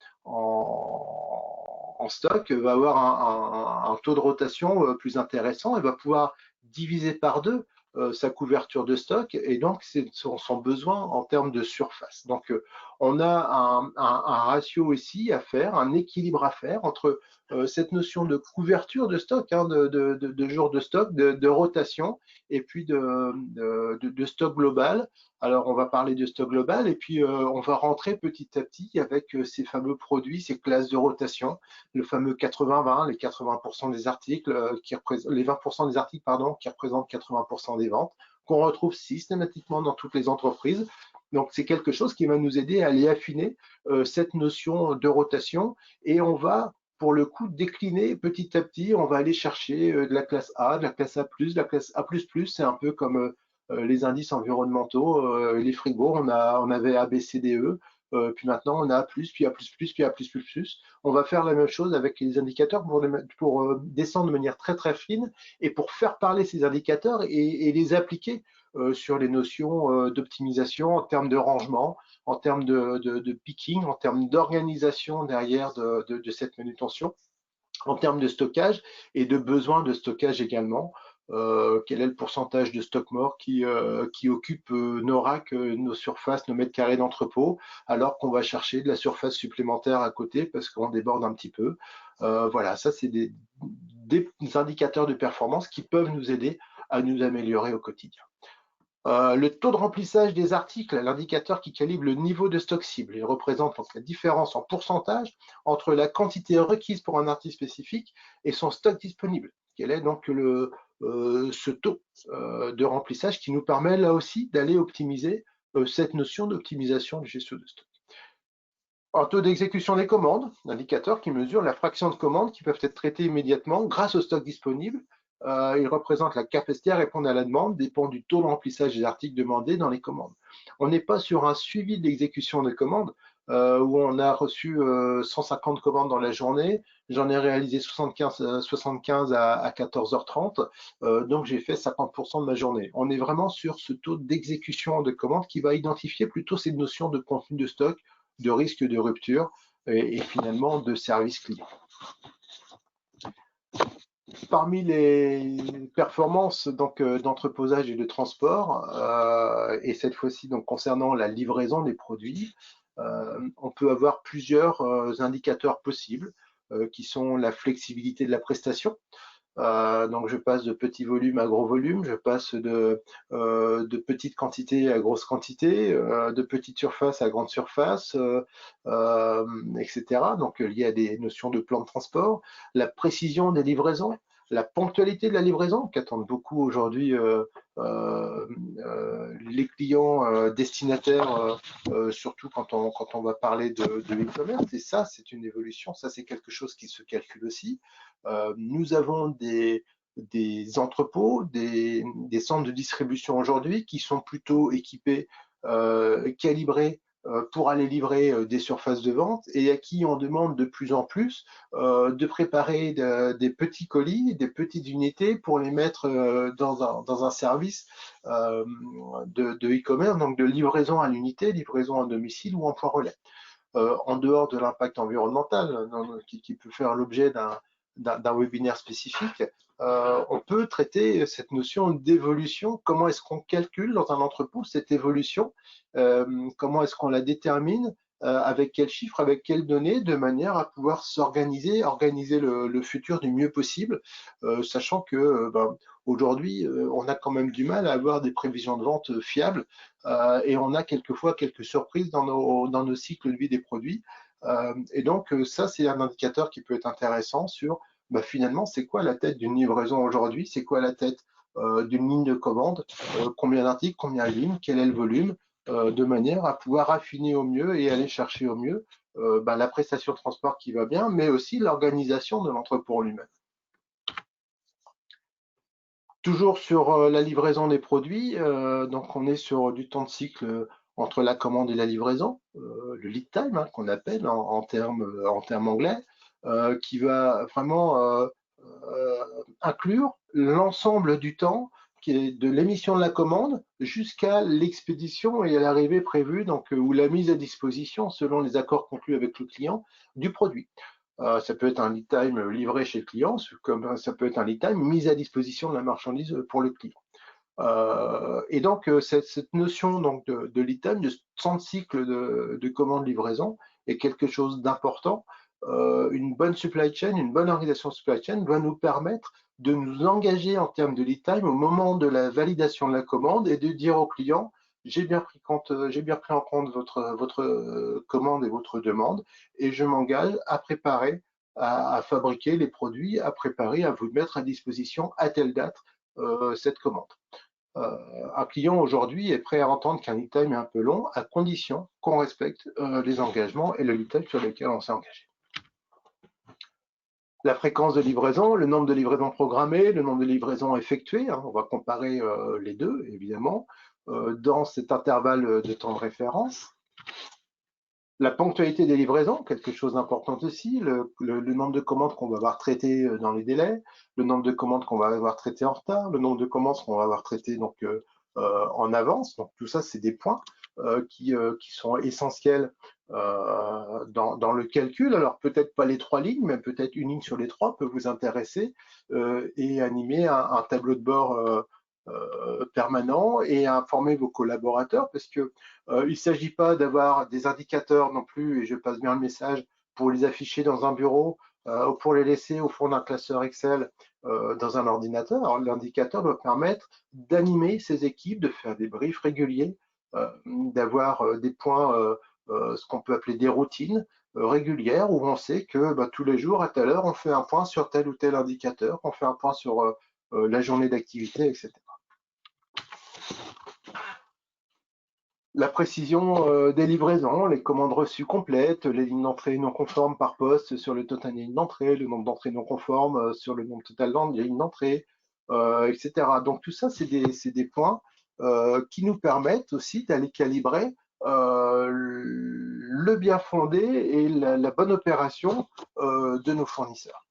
stock va avoir un taux de rotation plus intéressant et va pouvoir diviser par deux sa couverture de stock et donc c'est son besoin en termes de surface. Donc on a un ratio ici à faire, un équilibre à faire entre cette notion de couverture de stock, hein, de jours de stock, de rotation et puis de stock global. Alors, on va parler de stock global et puis on va rentrer petit à petit avec ces fameux produits, ces classes de rotation, le fameux 80-20, les 80% des articles, les 20% des articles pardon, qui représentent 80% des ventes, qu'on retrouve systématiquement dans toutes les entreprises. Donc, c'est quelque chose qui va nous aider à aller affiner cette notion de rotation et on va pour le coup décliner petit à petit, on va aller chercher de la classe A, de la classe A+, de la classe A++, c'est un peu comme les indices environnementaux, les frigos, on avait A, B, C, D, E, puis maintenant on a A+, puis A++, puis A++. On va faire la même chose avec les indicateurs pour descendre de manière très très fine et pour faire parler ces indicateurs et les appliquer sur les notions d'optimisation en termes de rangement, en termes de picking, en termes d'organisation derrière de cette manutention, en termes de stockage et de besoin de stockage également. Quel est le pourcentage de stock mort qui occupe nos racks, nos surfaces, nos mètres carrés d'entrepôt, alors qu'on va chercher de la surface supplémentaire à côté parce qu'on déborde un petit peu. Voilà, ça c'est des indicateurs de performance qui peuvent nous aider à nous améliorer au quotidien. Le taux de remplissage des articles, l'indicateur qui calibre le niveau de stock cible. Il représente donc la différence en pourcentage entre la quantité requise pour un article spécifique et son stock disponible. Quel est donc ce taux de remplissage qui nous permet là aussi d'aller optimiser cette notion d'optimisation de gestion de stock. Un taux d'exécution des commandes, l'indicateur qui mesure la fraction de commandes qui peuvent être traitées immédiatement grâce au stock disponible. Il représente la capacité à répondre à la demande, dépend du taux de remplissage des articles demandés dans les commandes. On n'est pas sur un suivi de l'exécution des commandes où on a reçu 150 commandes dans la journée, j'en ai réalisé 75 à 14h30, donc j'ai fait 50% de ma journée. On est vraiment sur ce taux d'exécution de commandes qui va identifier plutôt cette notion de contenu de stock, de risque de rupture et finalement de service client. Parmi les performances donc d'entreposage et de transport, et cette fois-ci donc concernant la livraison des produits, on peut avoir plusieurs indicateurs possibles qui sont la flexibilité de la prestation. Donc je passe de petits volumes à gros volumes, je passe de petites quantités à grosses quantités, de petites surfaces à grandes surfaces, etc. Donc lié à des notions de plan de transport, la précision des livraisons, la ponctualité de la livraison, qu'attendent beaucoup aujourd'hui les clients destinataires, surtout quand on va parler de e-commerce. Et ça, c'est une évolution, ça c'est quelque chose qui se calcule aussi. Nous avons des entrepôts, des centres de distribution aujourd'hui qui sont plutôt équipés, calibrés pour aller livrer des surfaces de vente et à qui on demande de plus en plus de préparer des petits colis, des petites unités pour les mettre dans un service de e-commerce, donc de livraison à l'unité, livraison à domicile ou en point relais. En dehors de l'impact environnemental qui peut faire l'objet d'un webinaire spécifique, on peut traiter cette notion d'évolution. Comment est-ce qu'on calcule dans un entrepôt cette évolution? Comment est-ce qu'on la détermine? Avec quels chiffres, avec quelles données, de manière à pouvoir s'organiser, organiser le futur du mieux possible, sachant que aujourd'hui, on a quand même du mal à avoir des prévisions de vente fiables et on a quelquefois quelques surprises dans nos cycles de vie des produits. Et donc, ça, c'est un indicateur qui peut être intéressant sur finalement, c'est quoi la tête d'une livraison aujourd'hui? C'est quoi la tête d'une ligne de commande? Combien d'articles, combien de lignes, quel est le volume? De manière à pouvoir affiner au mieux et aller chercher au mieux la prestation de transport qui va bien, mais aussi l'organisation de l'entrepôt lui-même. Toujours sur la livraison des produits, donc on est sur du temps de cycle entre la commande et la livraison, le lead time qu'on appelle en termes anglais, qui va vraiment inclure l'ensemble du temps qui est de l'émission de la commande jusqu'à l'expédition et à l'arrivée prévue, donc ou la mise à disposition selon les accords conclus avec le client du produit. Ça peut être un lead time livré chez le client, comme ça peut être un lead time mis à disposition de la marchandise pour le client. Et donc, cette notion donc, de lead time, de temps de cycle de commande-livraison, est quelque chose d'important. Une bonne supply chain, une bonne organisation de supply chain va nous permettre de nous engager en termes de lead time au moment de la validation de la commande et de dire au client, j'ai bien pris en compte votre commande et votre demande et je m'engage à préparer, à fabriquer les produits, à préparer, à vous mettre à disposition à telle date cette commande. Un client aujourd'hui est prêt à entendre qu'un lead time est un peu long à condition qu'on respecte les engagements et le lead time sur lesquels on s'est engagé. La fréquence de livraison, le nombre de livraisons programmées, le nombre de livraisons effectuées, on va comparer les deux évidemment, dans cet intervalle de temps de référence. La ponctualité des livraisons, quelque chose d'important aussi, le nombre de commandes qu'on va avoir traitées dans les délais, le nombre de commandes qu'on va avoir traitées en retard, le nombre de commandes qu'on va avoir traitées donc, en avance. Donc tout ça, c'est des points qui sont essentiels dans le calcul. Alors peut-être pas les 3 lignes, mais peut-être une ligne sur les 3 peut vous intéresser et animer un tableau de bord permanent et informer vos collaborateurs parce que il ne s'agit pas d'avoir des indicateurs non plus, et je passe bien le message, pour les afficher dans un bureau ou pour les laisser au fond d'un classeur Excel dans un ordinateur. Alors, l'indicateur doit permettre d'animer ces équipes, de faire des briefs réguliers, d'avoir des points, ce qu'on peut appeler des routines régulières où on sait que tous les jours, à telle heure, on fait un point sur tel ou tel indicateur, on fait un point sur la journée d'activité, etc. La précision des livraisons, les commandes reçues complètes, les lignes d'entrée non conformes par poste sur le total des lignes d'entrée, le nombre d'entrées non conformes sur le nombre total des lignes d'entrée, etc. Donc tout ça, c'est des points qui nous permettent aussi d'aller calibrer le bien fondé et la bonne opération de nos fournisseurs.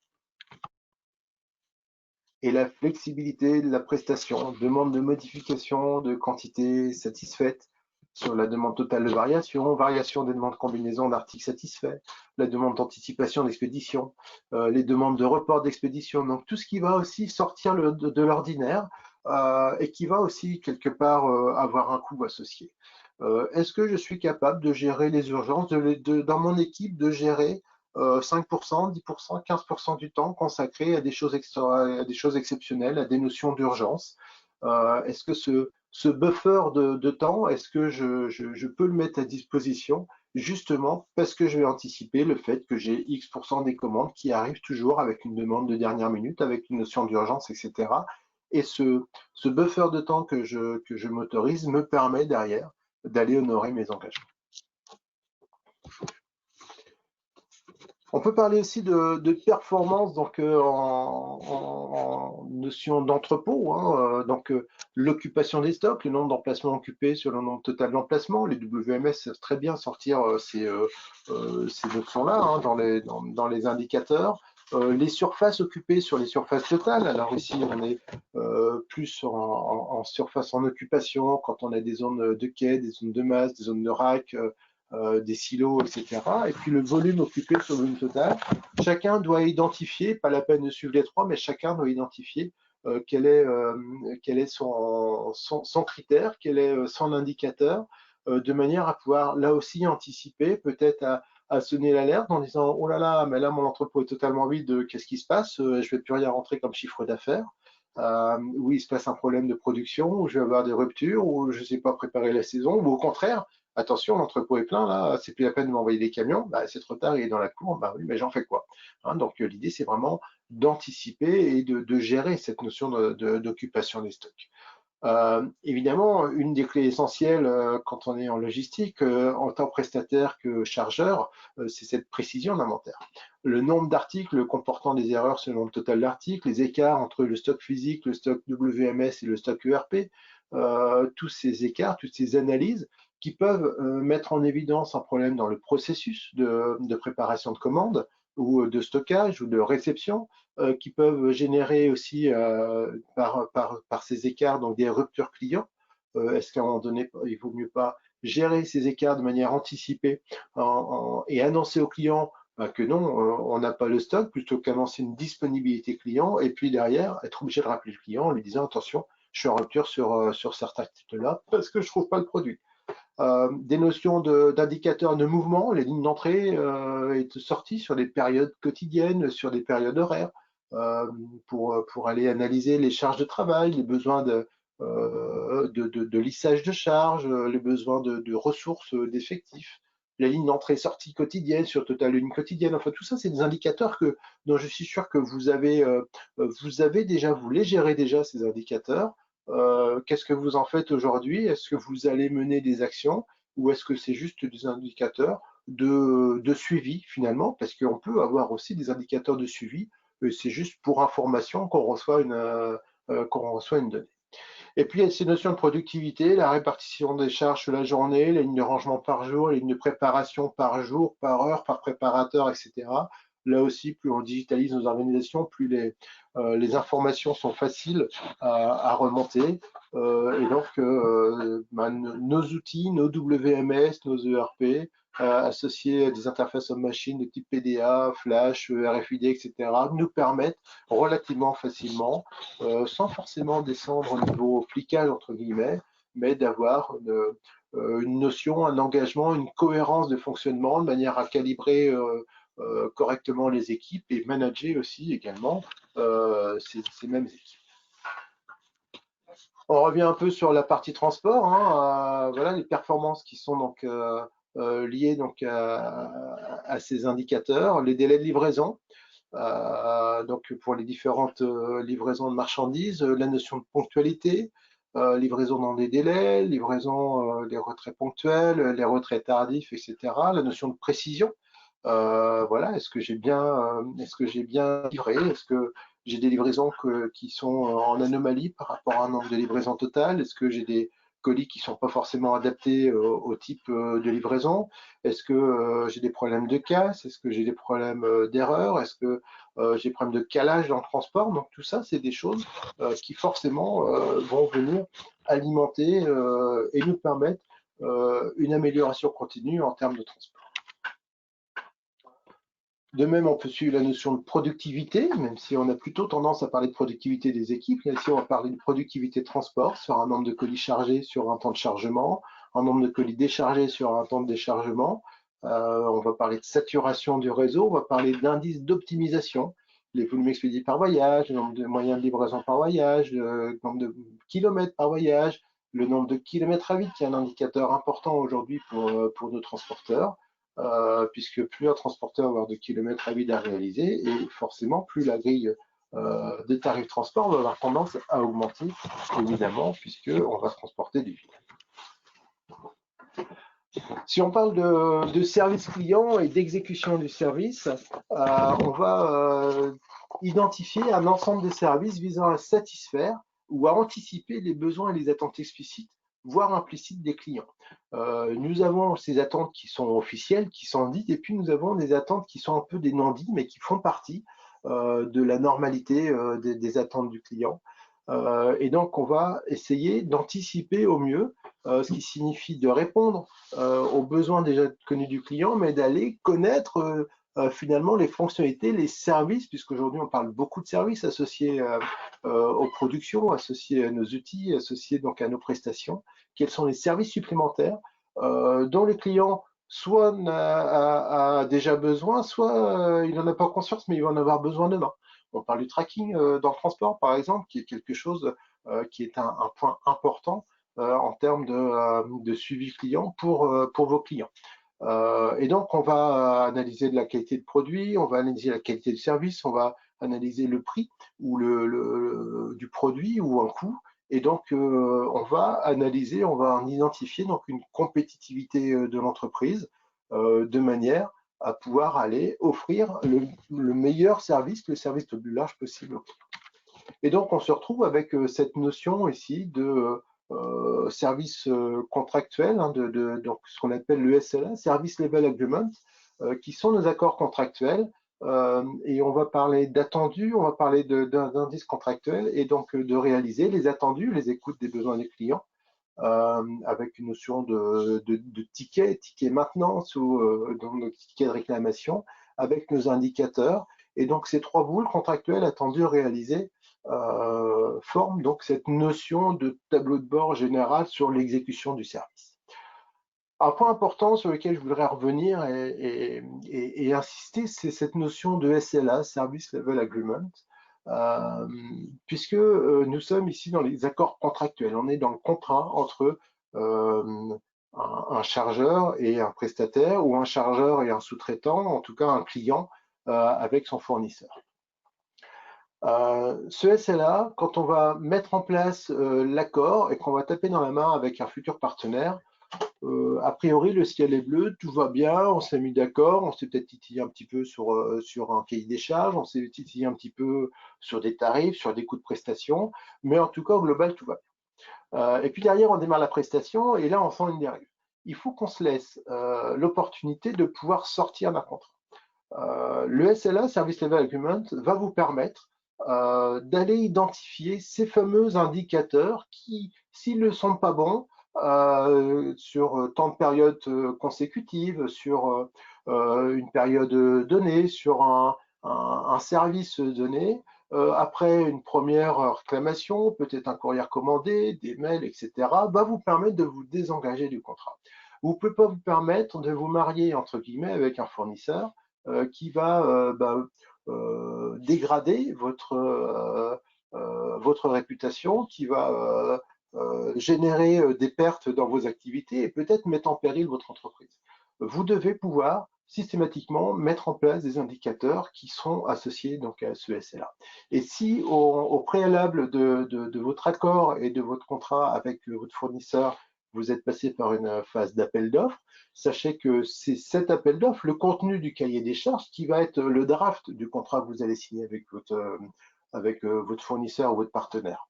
Et la flexibilité de la prestation, demande de modification de quantité satisfaite, sur la demande totale de variation, variation des demandes de combinaison d'articles satisfaits, la demande d'anticipation d'expédition, les demandes de report d'expédition. Donc tout ce qui va aussi sortir de l'ordinaire et qui va aussi quelque part avoir un coût associé. Est-ce que je suis capable de gérer les urgences, dans mon équipe, de gérer 5%, 10%, 15% du temps consacré à des choses à des choses exceptionnelles, à des notions d'urgence? Est-ce que ce buffer de temps, est-ce que je peux le mettre à disposition justement parce que je vais anticiper le fait que j'ai X% des commandes qui arrivent toujours avec une demande de dernière minute, avec une notion d'urgence, etc. Et ce buffer de temps que je m'autorise me permet derrière d'aller honorer mes engagements. On peut parler aussi de performance donc en notion d'entrepôt, hein, donc l'occupation des stocks, le nombre d'emplacements occupés sur le nombre total d'emplacements. Les WMS savent très bien sortir ces notions-là hein, dans les indicateurs. Les surfaces occupées sur les surfaces totales. Alors ici, on est plus en surface en occupation quand on a des zones de quai, des zones de masse, des zones de rack, des silos, etc. Et puis le volume occupé sur le volume total. Chacun doit identifier, pas la peine de suivre les trois, mais chacun doit identifier quel est son critère, quel est son indicateur, de manière à pouvoir là aussi anticiper, peut-être à sonner l'alerte en disant oh là là, mais là mon entrepôt est totalement vide, qu'est-ce qui se passe? Je ne vais plus rien rentrer comme chiffre d'affaires. Où il se passe un problème de production, où je vais avoir des ruptures, où je ne sais pas préparer la saison, ou au contraire, attention, l'entrepôt est plein, là, c'est plus la peine de m'envoyer des camions, bah, c'est trop tard, il est dans la cour, bah oui, mais j'en fais quoi hein? Donc l'idée, c'est vraiment d'anticiper et de gérer cette notion d'occupation des stocks. Évidemment, une des clés essentielles quand on est en logistique, en tant que prestataire que chargeur, c'est cette précision d'inventaire. Le nombre d'articles comportant des erreurs sur le nombre total d'articles, les écarts entre le stock physique, le stock WMS et le stock ERP, tous ces écarts, toutes ces analyses qui peuvent mettre en évidence un problème dans le processus de préparation de commande ou de stockage ou de réception, qui peuvent générer aussi par ces écarts donc des ruptures clients. Est-ce qu'à un moment donné, il vaut mieux pas gérer ces écarts de manière anticipée et annoncer aux clients que non, on n'a pas le stock, plutôt qu'annoncer une disponibilité client, et puis derrière, être obligé de rappeler le client en lui disant attention, je suis en rupture sur certains titres-là parce que je trouve pas le produit. Des notions d'indicateurs de mouvement, les lignes d'entrée et de sortie sur des périodes quotidiennes, sur des périodes horaires, pour aller analyser les charges de travail, les besoins de lissage de charges, les besoins de ressources d'effectifs, les lignes d'entrée-sortie quotidiennes sur Total Une quotidienne. Enfin, tout ça, c'est des indicateurs dont je suis sûr que vous avez déjà, vous les gérez déjà, ces indicateurs. Qu'est-ce que vous en faites aujourd'hui? Est-ce que vous allez mener des actions ou est-ce que c'est juste des indicateurs de suivi finalement? Parce qu'on peut avoir aussi des indicateurs de suivi, c'est juste pour information qu'on reçoit une donnée. Et puis il y a ces notions de productivité, la répartition des charges sur la journée, les lignes de rangement par jour, les lignes de préparation par jour, par heure, par préparateur, etc. Là aussi, plus on digitalise nos organisations, plus les informations sont faciles à remonter. Et donc, nos outils, nos WMS, nos ERP, associés à des interfaces homme-machine de type PDA, Flash, RFID, etc., nous permettent relativement facilement, sans forcément descendre au niveau flicage, entre guillemets, mais d'avoir une notion, un engagement, une cohérence de fonctionnement de manière à calibrer correctement les équipes et manager aussi également ces mêmes équipes. On revient un peu sur la partie transport, hein, voilà les performances qui sont donc liées donc à ces indicateurs, les délais de livraison, donc pour les différentes livraisons de marchandises, la notion de ponctualité, livraison dans des délais, livraison, les retraits ponctuels, les retraits tardifs, etc. La notion de précision. Voilà, est-ce que j'ai bien livré? Est-ce que j'ai des livraisons qui sont en anomalie par rapport à un nombre de livraisons totales? Est-ce que j'ai des colis qui sont pas forcément adaptés au type de livraison? Est-ce que j'ai des problèmes de casse? Est-ce que j'ai des problèmes d'erreur? Est-ce que j'ai des problèmes de calage dans le transport? Donc tout ça, c'est des choses qui forcément vont venir alimenter et nous permettre une amélioration continue en termes de transport. De même, on peut suivre la notion de productivité, même si on a plutôt tendance à parler de productivité des équipes. Là, ici, on va parler de productivité de transport sur un nombre de colis chargés sur un temps de chargement, un nombre de colis déchargés sur un temps de déchargement. On va parler de saturation du réseau, on va parler d'indice d'optimisation, les volumes expédiés par voyage, le nombre de moyens de livraison par voyage, le nombre de kilomètres par voyage, le nombre de kilomètres à vide, qui est un indicateur important aujourd'hui pour nos transporteurs. Puisque plus un transporteur va avoir de kilomètres à vide à réaliser, et forcément, plus la grille des tarifs de transport va avoir tendance à augmenter, évidemment, puisqu'on va transporter du vide. Si on parle de service client et d'exécution du service, on va identifier un ensemble de services visant à satisfaire ou à anticiper les besoins et les attentes explicites, voire implicites des clients. Nous avons ces attentes qui sont officielles, qui sont dites, et puis nous avons des attentes qui sont un peu des non-dits, mais qui font partie de la normalité des attentes du client. Et donc, on va essayer d'anticiper au mieux, ce qui signifie de répondre aux besoins déjà connus du client, mais d'aller connaître finalement les fonctionnalités, les services, puisqu'aujourd'hui on parle beaucoup de services associés aux productions, associés à nos outils, associés donc à nos prestations. Quels sont les services supplémentaires dont le client soit a déjà besoin, soit il n'en a pas conscience, mais il va en avoir besoin demain. On parle du tracking dans le transport, par exemple, qui est quelque chose qui est un point important en termes de suivi client pour vos clients. Et donc, on va analyser de la qualité de produit, on va analyser la qualité du service, on va analyser le prix ou du produit ou un coût. Et donc, on va analyser, on va en identifier donc une compétitivité de l'entreprise de manière à pouvoir aller offrir le meilleur service, le service le plus large possible. Et donc, on se retrouve avec cette notion ici de service contractuel, hein, donc ce qu'on appelle le SLA, Service Level Agreement, qui sont nos accords contractuels. Et on va parler d'attendus, on va parler d'indices contractuels et donc de réaliser les attendus, les écoutes des besoins des clients, avec une notion de ticket maintenance ou donc notre ticket de réclamation, avec nos indicateurs. Et donc ces trois boules contractuelles attendus réalisés forment donc cette notion de tableau de bord général sur l'exécution du service. Un point important sur lequel je voudrais revenir et insister, c'est cette notion de SLA, Service Level Agreement, puisque nous sommes ici dans les accords contractuels. On est dans le contrat entre un chargeur et un prestataire, ou un chargeur et un sous-traitant, en tout cas un client avec son fournisseur. Ce SLA, quand on va mettre en place l'accord et qu'on va taper dans la main avec un futur partenaire, a priori, le ciel est bleu, tout va bien, on s'est mis d'accord, on s'est peut-être titillé un petit peu sur un cahier des charges, on s'est titillé un petit peu sur des tarifs, sur des coûts de prestation, mais en tout cas, au global, tout va bien. Et puis derrière, on démarre la prestation et là, on sent une dérive. Il faut qu'on se laisse l'opportunité de pouvoir sortir d'un contrat. Le SLA, Service Level Agreement, va vous permettre d'aller identifier ces fameux indicateurs qui, s'ils ne sont pas bons, sur tant de périodes consécutives, sur une période donnée, sur un service donné, après une première réclamation, peut-être un courrier commandé, des mails, etc., va vous permettre de vous désengager du contrat. Vous ne pouvez pas vous permettre de vous marier, entre guillemets, avec un fournisseur qui va dégrader votre réputation, qui va générer des pertes dans vos activités et peut-être mettre en péril votre entreprise. Vous devez pouvoir systématiquement mettre en place des indicateurs qui seront associés donc à ce SLA. Et si au préalable de votre accord et de votre contrat avec votre fournisseur, vous êtes passé par une phase d'appel d'offres, sachez que c'est cet appel d'offres, le contenu du cahier des charges, qui va être le draft du contrat que vous allez signer avec votre fournisseur ou votre partenaire.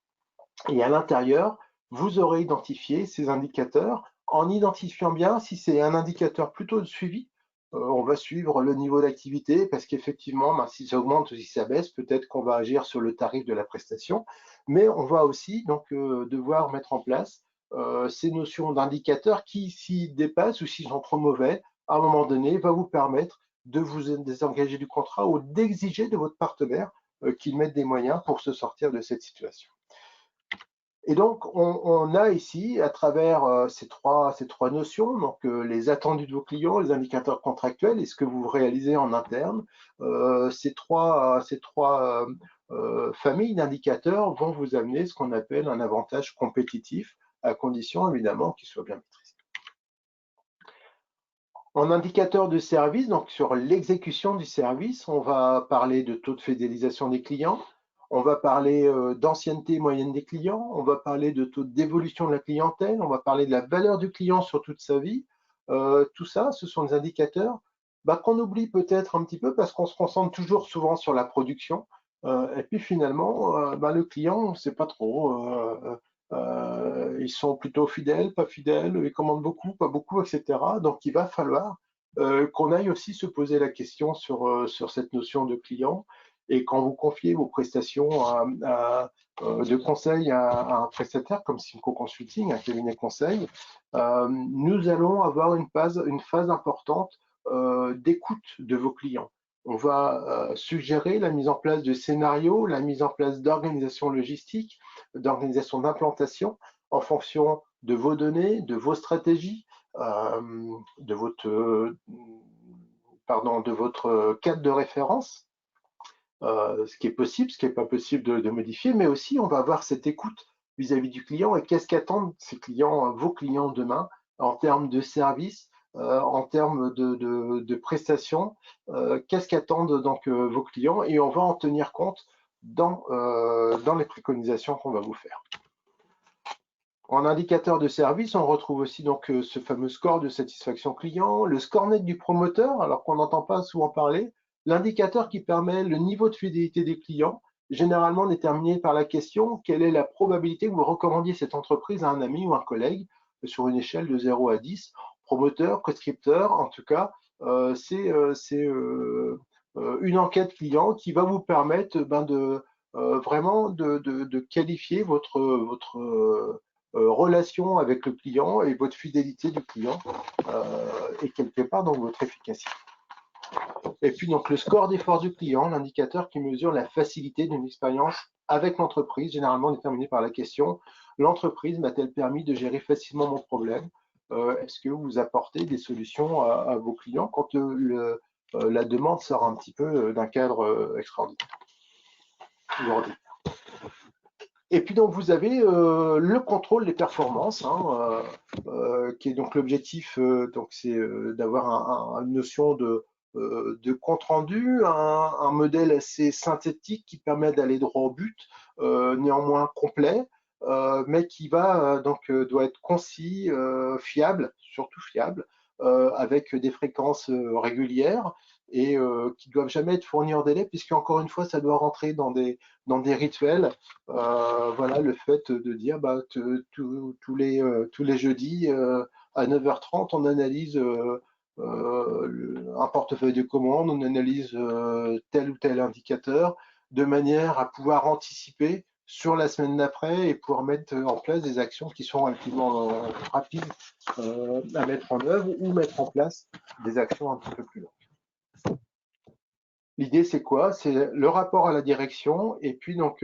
Et à l'intérieur, vous aurez identifié ces indicateurs en identifiant bien si c'est un indicateur plutôt de suivi. On va suivre le niveau d'activité parce qu'effectivement, si ça augmente ou si ça baisse, peut-être qu'on va agir sur le tarif de la prestation. Mais on va aussi donc devoir mettre en place ces notions d'indicateurs qui, s'ils dépassent ou s'ils sont trop mauvais, à un moment donné, va vous permettre de vous désengager du contrat ou d'exiger de votre partenaire qu'il mette des moyens pour se sortir de cette situation. Et donc, on a ici, à travers ces trois notions, donc les attendus de vos clients, les indicateurs contractuels et ce que vous réalisez en interne, ces trois familles d'indicateurs vont vous amener ce qu'on appelle un avantage compétitif, à condition évidemment qu'il soit bien maîtrisé. En indicateur de service, donc sur l'exécution du service, on va parler de taux de fidélisation des clients, on va parler d'ancienneté moyenne des clients, on va parler de taux d'évolution de la clientèle, on va parler de la valeur du client sur toute sa vie. Tout ça, ce sont des indicateurs qu'on oublie peut-être un petit peu parce qu'on se concentre toujours souvent sur la production. Et puis finalement, le client, on ne sait pas trop. Ils sont plutôt fidèles, pas fidèles, ils commandent beaucoup, pas beaucoup, etc. Donc il va falloir qu'on aille aussi se poser la question sur cette notion de client. Et quand vous confiez vos prestations de conseil à un prestataire comme Simco Consulting, un cabinet conseil, nous allons avoir une phase importante d'écoute de vos clients. On va suggérer la mise en place de scénarios, la mise en place d'organisation logistique, d'organisation d'implantation en fonction de vos données, de vos stratégies, de votre cadre de référence, ce qui est possible, ce qui n'est pas possible de modifier, mais aussi on va avoir cette écoute vis-à-vis du client et qu'est-ce qu'attendent ces clients, vos clients demain en termes de services, en termes de prestations, qu'est-ce qu'attendent donc vos clients et on va en tenir compte dans les préconisations qu'on va vous faire. En indicateur de service, on retrouve aussi donc ce fameux score de satisfaction client, le score net du promoteur, alors qu'on n'entend pas souvent parler, l'indicateur qui permet le niveau de fidélité des clients, généralement déterminé par la question quelle est la probabilité que vous recommandiez cette entreprise à un ami ou un collègue sur une échelle de 0 à 10. Promoteur, prescripteur, en tout cas, c'est une enquête client qui va vous permettre vraiment de qualifier votre relation avec le client et votre fidélité du client et quelque part donc votre efficacité. Et puis donc le score d'effort du client, l'indicateur qui mesure la facilité d'une expérience avec l'entreprise, généralement déterminé par la question l'entreprise m'a-t-elle permis de gérer facilement mon problème? Est-ce que vous apportez des solutions à vos clients quand la demande sort un petit peu d'un cadre extraordinaire? Et puis donc vous avez le contrôle des performances, qui est donc l'objectif, donc c'est d'avoir une notion de compte rendu, un modèle assez synthétique qui permet d'aller droit au but, néanmoins complet, mais qui va doit être concis, fiable, surtout fiable, avec des fréquences régulières et qui ne doivent jamais être fournis en délai, puisqu'encore une fois, ça doit rentrer dans des rituels. Voilà, le fait de dire tous les jeudis à 9h30, on analyse un portefeuille de commandes, on analyse tel ou tel indicateur de manière à pouvoir anticiper sur la semaine d'après et pouvoir mettre en place des actions qui sont relativement rapides à mettre en œuvre ou mettre en place des actions un petit peu plus longues. L'idée, c'est quoi? C'est le rapport à la direction et puis donc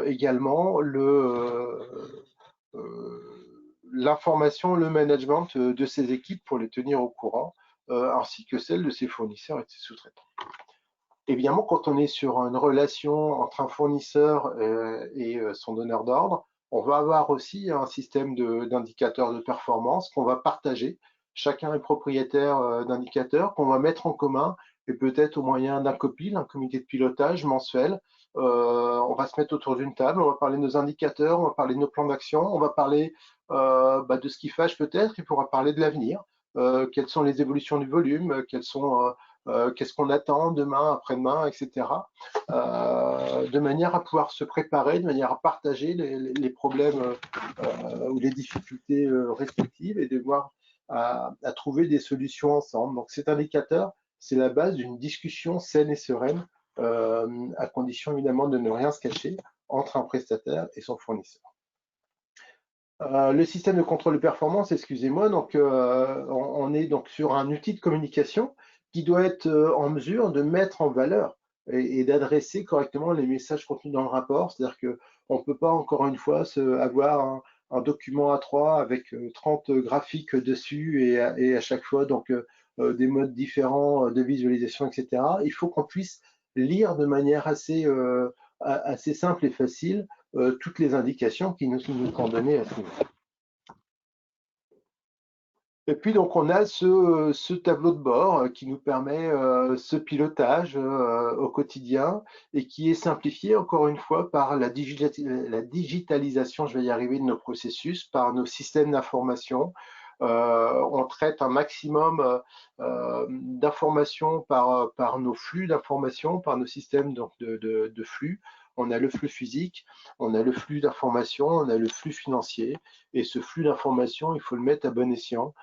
également l'information, le management de ses équipes pour les tenir au courant, ainsi que celle de ses fournisseurs et de ses sous-traitants. Évidemment, quand on est sur une relation entre un fournisseur et son donneur d'ordre, on va avoir aussi un système d'indicateurs de performance qu'on va partager. Chacun est propriétaire d'indicateurs qu'on va mettre en commun et peut-être au moyen d'un COPIL, un comité de pilotage mensuel. On va se mettre autour d'une table, on va parler de nos indicateurs, on va parler de nos plans d'action, on va parler de ce qui fâche peut-être, et puis on va parler de l'avenir. Quelles sont les évolutions du volume, qu'est-ce qu'on attend demain, après-demain, etc. De manière à pouvoir se préparer, de manière à partager les problèmes ou les difficultés respectives et de voir à trouver des solutions ensemble. Donc cet indicateur, c'est la base d'une discussion saine et sereine, à condition évidemment de ne rien se cacher entre un prestataire et son fournisseur. Le système de contrôle de performance, excusez-moi, donc on est donc sur un outil de communication qui doit être en mesure de mettre en valeur et d'adresser correctement les messages contenus dans le rapport. C'est-à-dire que on ne peut pas encore une fois avoir un document A3 avec 30 graphiques dessus et à chaque fois donc des modes différents de visualisation, etc. Il faut qu'on puisse lire de manière assez simple et facile toutes les indications qui nous sont données à ce niveau. Et puis donc on a ce tableau de bord qui nous permet ce pilotage au quotidien et qui est simplifié encore une fois par la digitalisation, je vais y arriver, de nos processus, par nos systèmes d'information. On traite un maximum d'informations par nos flux d'informations, par nos systèmes donc, de flux. On a le flux physique, on a le flux d'informations, on a le flux financier. Et ce flux d'informations, il faut le mettre à bon escient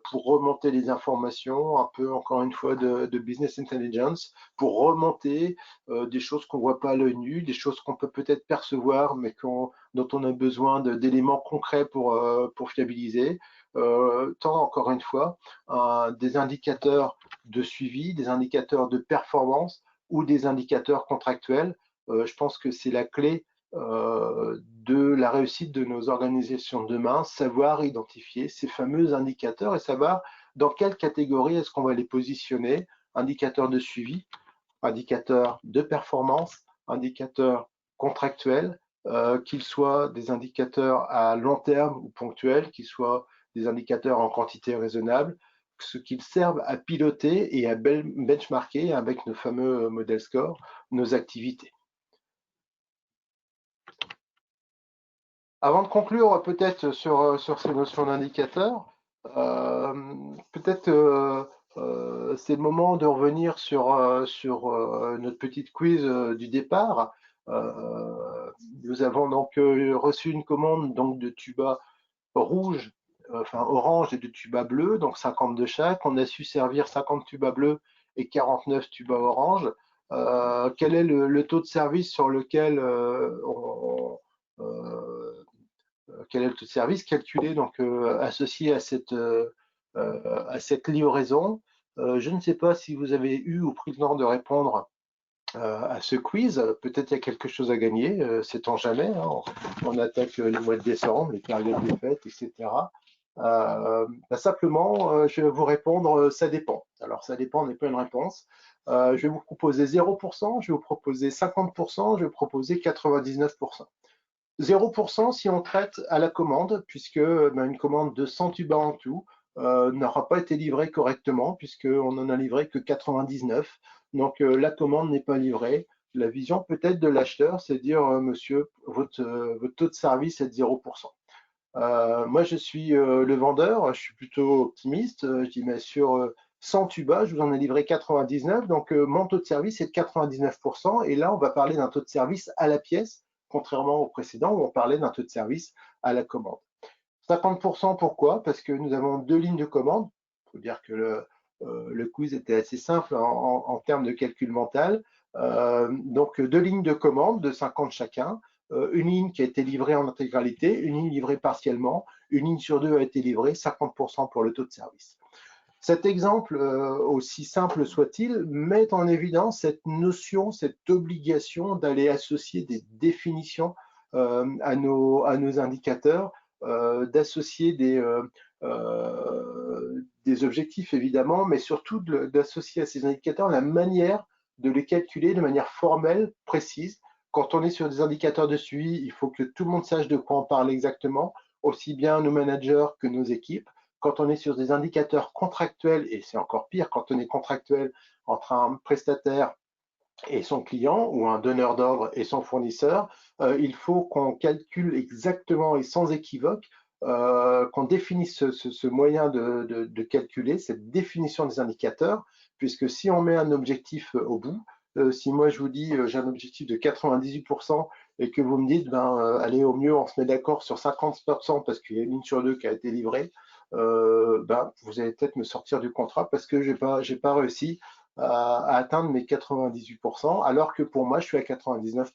pour remonter les informations, un peu encore une fois de business intelligence, pour remonter des choses qu'on ne voit pas à l'œil nu, des choses qu'on peut peut-être percevoir, mais dont on a besoin d'éléments concrets pour fiabiliser. Tant encore une fois, des indicateurs de suivi, des indicateurs de performance ou des indicateurs contractuels. Je pense que c'est la clé de la réussite de nos organisations de demain, savoir identifier ces fameux indicateurs et savoir dans quelle catégorie est-ce qu'on va les positionner, indicateurs de suivi, indicateurs de performance, indicateurs contractuels, qu'ils soient des indicateurs à long terme ou ponctuels, qu'ils soient des indicateurs en quantité raisonnable, ce qu'ils servent à piloter et à benchmarker avec nos fameux modèles score nos activités. Avant de conclure peut-être sur ces notions d'indicateurs, peut-être c'est le moment de revenir sur notre petite quiz du départ. Nous avons donc reçu une commande donc, de tuba rouge, enfin orange et de tuba bleu, donc 50 de chaque. On a su servir 50 tubas bleus et 49 tubas orange. Quel est le taux de service sur lequel quel est le taux de service calculé, donc associé à cette livraison. Je ne sais pas si vous avez eu ou pris le temps de répondre à ce quiz. Peut-être il y a quelque chose à gagner, sait-on jamais. Hein. On attaque le mois de décembre, les périodes de fête, etc. Simplement, je vais vous répondre, ça dépend. Alors, ça dépend n'est pas une réponse. Je vais vous proposer 0%, je vais vous proposer 50%, je vais vous proposer 99%. 0% si on traite à la commande, puisque une commande de 100 tubas en tout n'aura pas été livrée correctement, puisqu'on n'en a livré que 99. Donc la commande n'est pas livrée. La vision peut-être de l'acheteur, c'est de dire, monsieur, votre taux de service est de 0%. Moi, je suis le vendeur, je suis plutôt optimiste. Je dis, mais sur 100 tubas, je vous en ai livré 99, donc mon taux de service est de 99%. Et là, on va parler d'un taux de service à la pièce, contrairement au précédent où on parlait d'un taux de service à la commande. 50%, pourquoi? Parce que nous avons deux lignes de commande. Il faut dire que le quiz était assez simple en termes de calcul mental. Donc, deux lignes de commande de 50 chacun. Une ligne qui a été livrée en intégralité, une ligne livrée partiellement, une ligne sur deux a été livrée, 50% pour le taux de service. Cet exemple, aussi simple soit-il, met en évidence cette notion, cette obligation d'aller associer des définitions à nos indicateurs, d'associer des objectifs évidemment, mais surtout d'associer à ces indicateurs la manière de les calculer de manière formelle, précise. Quand on est sur des indicateurs de suivi, il faut que tout le monde sache de quoi on parle exactement, aussi bien nos managers que nos équipes. Quand on est sur des indicateurs contractuels, et c'est encore pire quand on est contractuel entre un prestataire et son client ou un donneur d'ordre et son fournisseur, il faut qu'on calcule exactement et sans équivoque, qu'on définisse ce moyen de calculer, cette définition des indicateurs, puisque si on met un objectif au bout, si moi je vous dis j'ai un objectif de 98% et que vous me dites allez au mieux on se met d'accord sur 50% parce qu'il y a une ligne sur deux qui a été livrée, vous allez peut-être me sortir du contrat parce que j'ai pas réussi à atteindre mes 98%, alors que pour moi, je suis à 99%.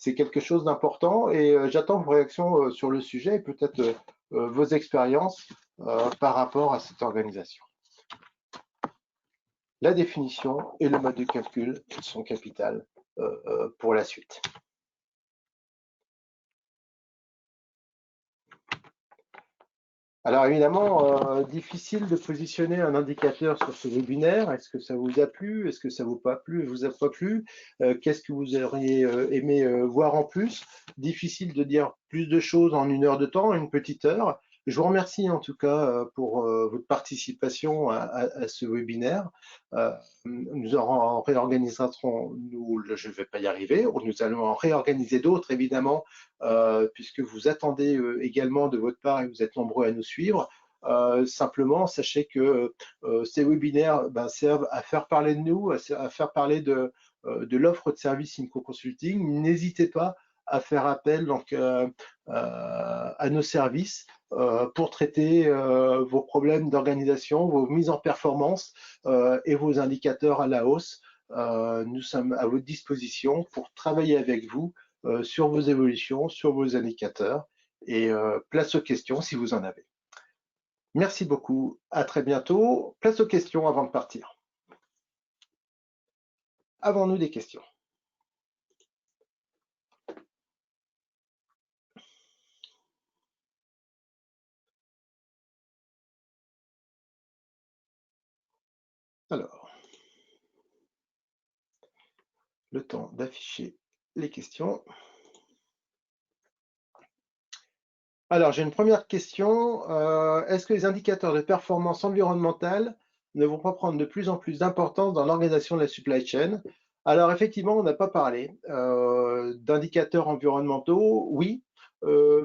c'est quelque chose d'important et j'attends vos réactions sur le sujet et peut-être vos expériences par rapport à cette organisation. La définition et le mode de calcul sont capitales pour la suite. Alors évidemment, difficile de positionner un indicateur sur ce webinaire. Est-ce que ça vous a plu? Est-ce que ça vous a pas plu? Qu'est-ce que vous auriez aimé voir en plus? Difficile de dire plus de choses en 1 heure de temps, une petite heure. Je vous remercie en tout cas pour votre participation à ce webinaire. Nous en réorganiserons, je ne vais pas y arriver, nous allons en réorganiser d'autres évidemment puisque vous attendez également de votre part et vous êtes nombreux à nous suivre. Simplement, sachez que ces webinaires servent à faire parler de nous, à faire parler de l'offre de service Inco Consulting. N'hésitez pas à faire appel donc, à nos services pour traiter vos problèmes d'organisation, vos mises en performance et vos indicateurs à la hausse. Nous sommes à votre disposition pour travailler avec vous sur vos évolutions, sur vos indicateurs et place aux questions si vous en avez. Merci beaucoup, à très bientôt. Place aux questions avant de partir. Avons-nous des questions? Alors, le temps d'afficher les questions. Alors, j'ai une première question. Est-ce que les indicateurs de performance environnementale ne vont pas prendre de plus en plus d'importance dans l'organisation de la supply chain? Alors, effectivement, on n'a pas parlé d'indicateurs environnementaux. Oui.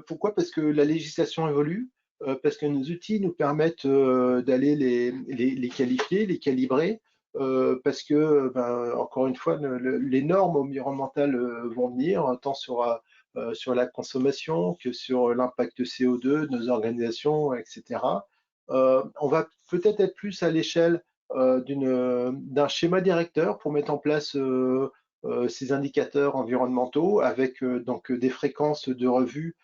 Pourquoi? Parce que la législation évolue, parce que nos outils nous permettent d'aller les qualifier, les calibrer, parce que, encore une fois, les normes environnementales vont venir, tant sur la consommation que sur l'impact CO2 de nos organisations, etc. On va peut-être être plus à l'échelle d'un schéma directeur pour mettre en place ces indicateurs environnementaux avec donc des fréquences de revue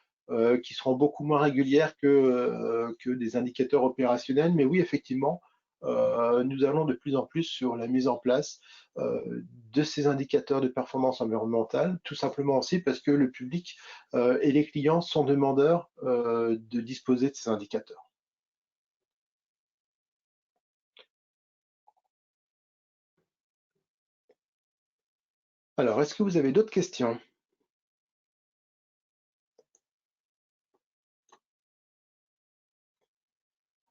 qui seront beaucoup moins régulières que des indicateurs opérationnels. Mais oui, effectivement, nous allons de plus en plus sur la mise en place de ces indicateurs de performance environnementale, tout simplement aussi parce que le public et les clients sont demandeurs de disposer de ces indicateurs. Alors, est-ce que vous avez d'autres questions?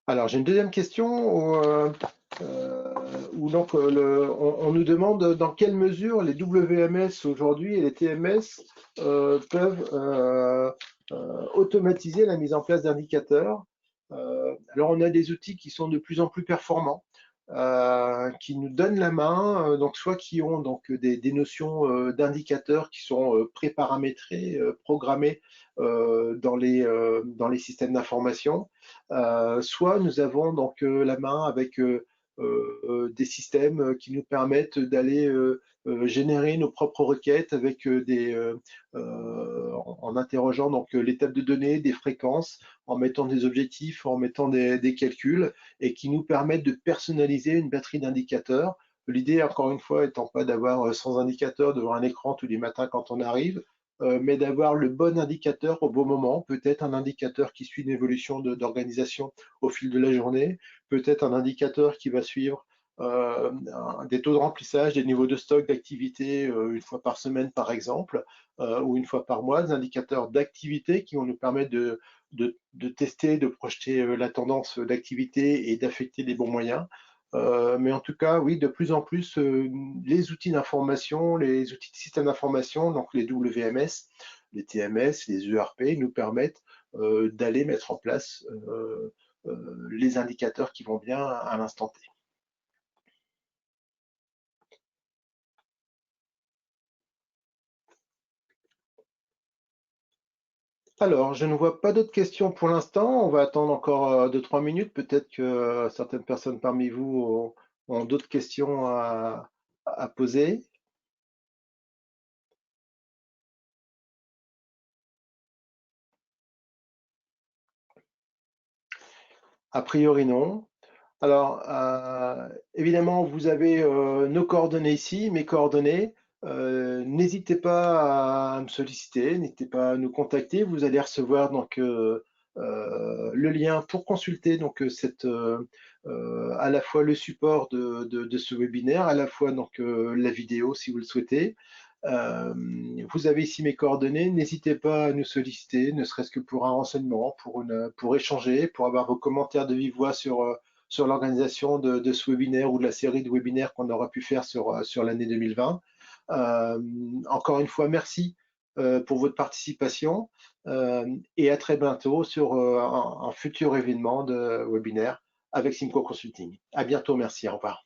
Alors, j'ai une deuxième question où donc on nous demande dans quelle mesure les WMS aujourd'hui et les TMS peuvent automatiser la mise en place d'indicateurs. Alors, on a des outils qui sont de plus en plus performants, qui nous donnent la main, donc soit qui ont donc des notions d'indicateurs qui sont préparamétrés, programmés dans les systèmes d'information, soit nous avons donc la main avec des systèmes qui nous permettent d'aller générer nos propres requêtes avec en interrogeant donc les tables de données, des fréquences, en mettant des objectifs, en mettant des calculs, et qui nous permettent de personnaliser une batterie d'indicateurs. L'idée, encore une fois, étant pas d'avoir 100 indicateurs devant un écran tous les matins quand on arrive, mais d'avoir le bon indicateur au bon moment, peut-être un indicateur qui suit une évolution d'organisation au fil de la journée, peut-être un indicateur qui va suivre des taux de remplissage, des niveaux de stock d'activité une fois par semaine par exemple, ou une fois par mois, des indicateurs d'activité qui vont nous permettre de tester, de projeter la tendance d'activité et d'affecter les bons moyens. Mais en tout cas, oui, de plus en plus, les outils d'information, les outils de système d'information, donc les WMS, les TMS, les ERP, nous permettent d'aller mettre en place les indicateurs qui vont bien à l'instant T. Alors, je ne vois pas d'autres questions pour l'instant. On va attendre encore 2-3 minutes. Peut-être que certaines personnes parmi vous ont d'autres questions à poser. A priori, non. Alors, évidemment, vous avez nos coordonnées ici, mes coordonnées. N'hésitez pas à me solliciter, n'hésitez pas à nous contacter. Vous allez recevoir donc le lien pour consulter donc à la fois le support de ce webinaire, à la fois donc la vidéo si vous le souhaitez. Euh, Vous avez ici mes coordonnées. N'hésitez pas à nous solliciter, ne serait-ce que pour un renseignement, pour échanger, pour avoir vos commentaires de vive voix sur l'organisation de ce webinaire ou de la série de webinaires qu'on aura pu faire sur l'année 2020. Euh, Encore une fois, merci pour votre participation et à très bientôt sur un futur événement de webinaire avec Simco Consulting. À bientôt, merci, au revoir.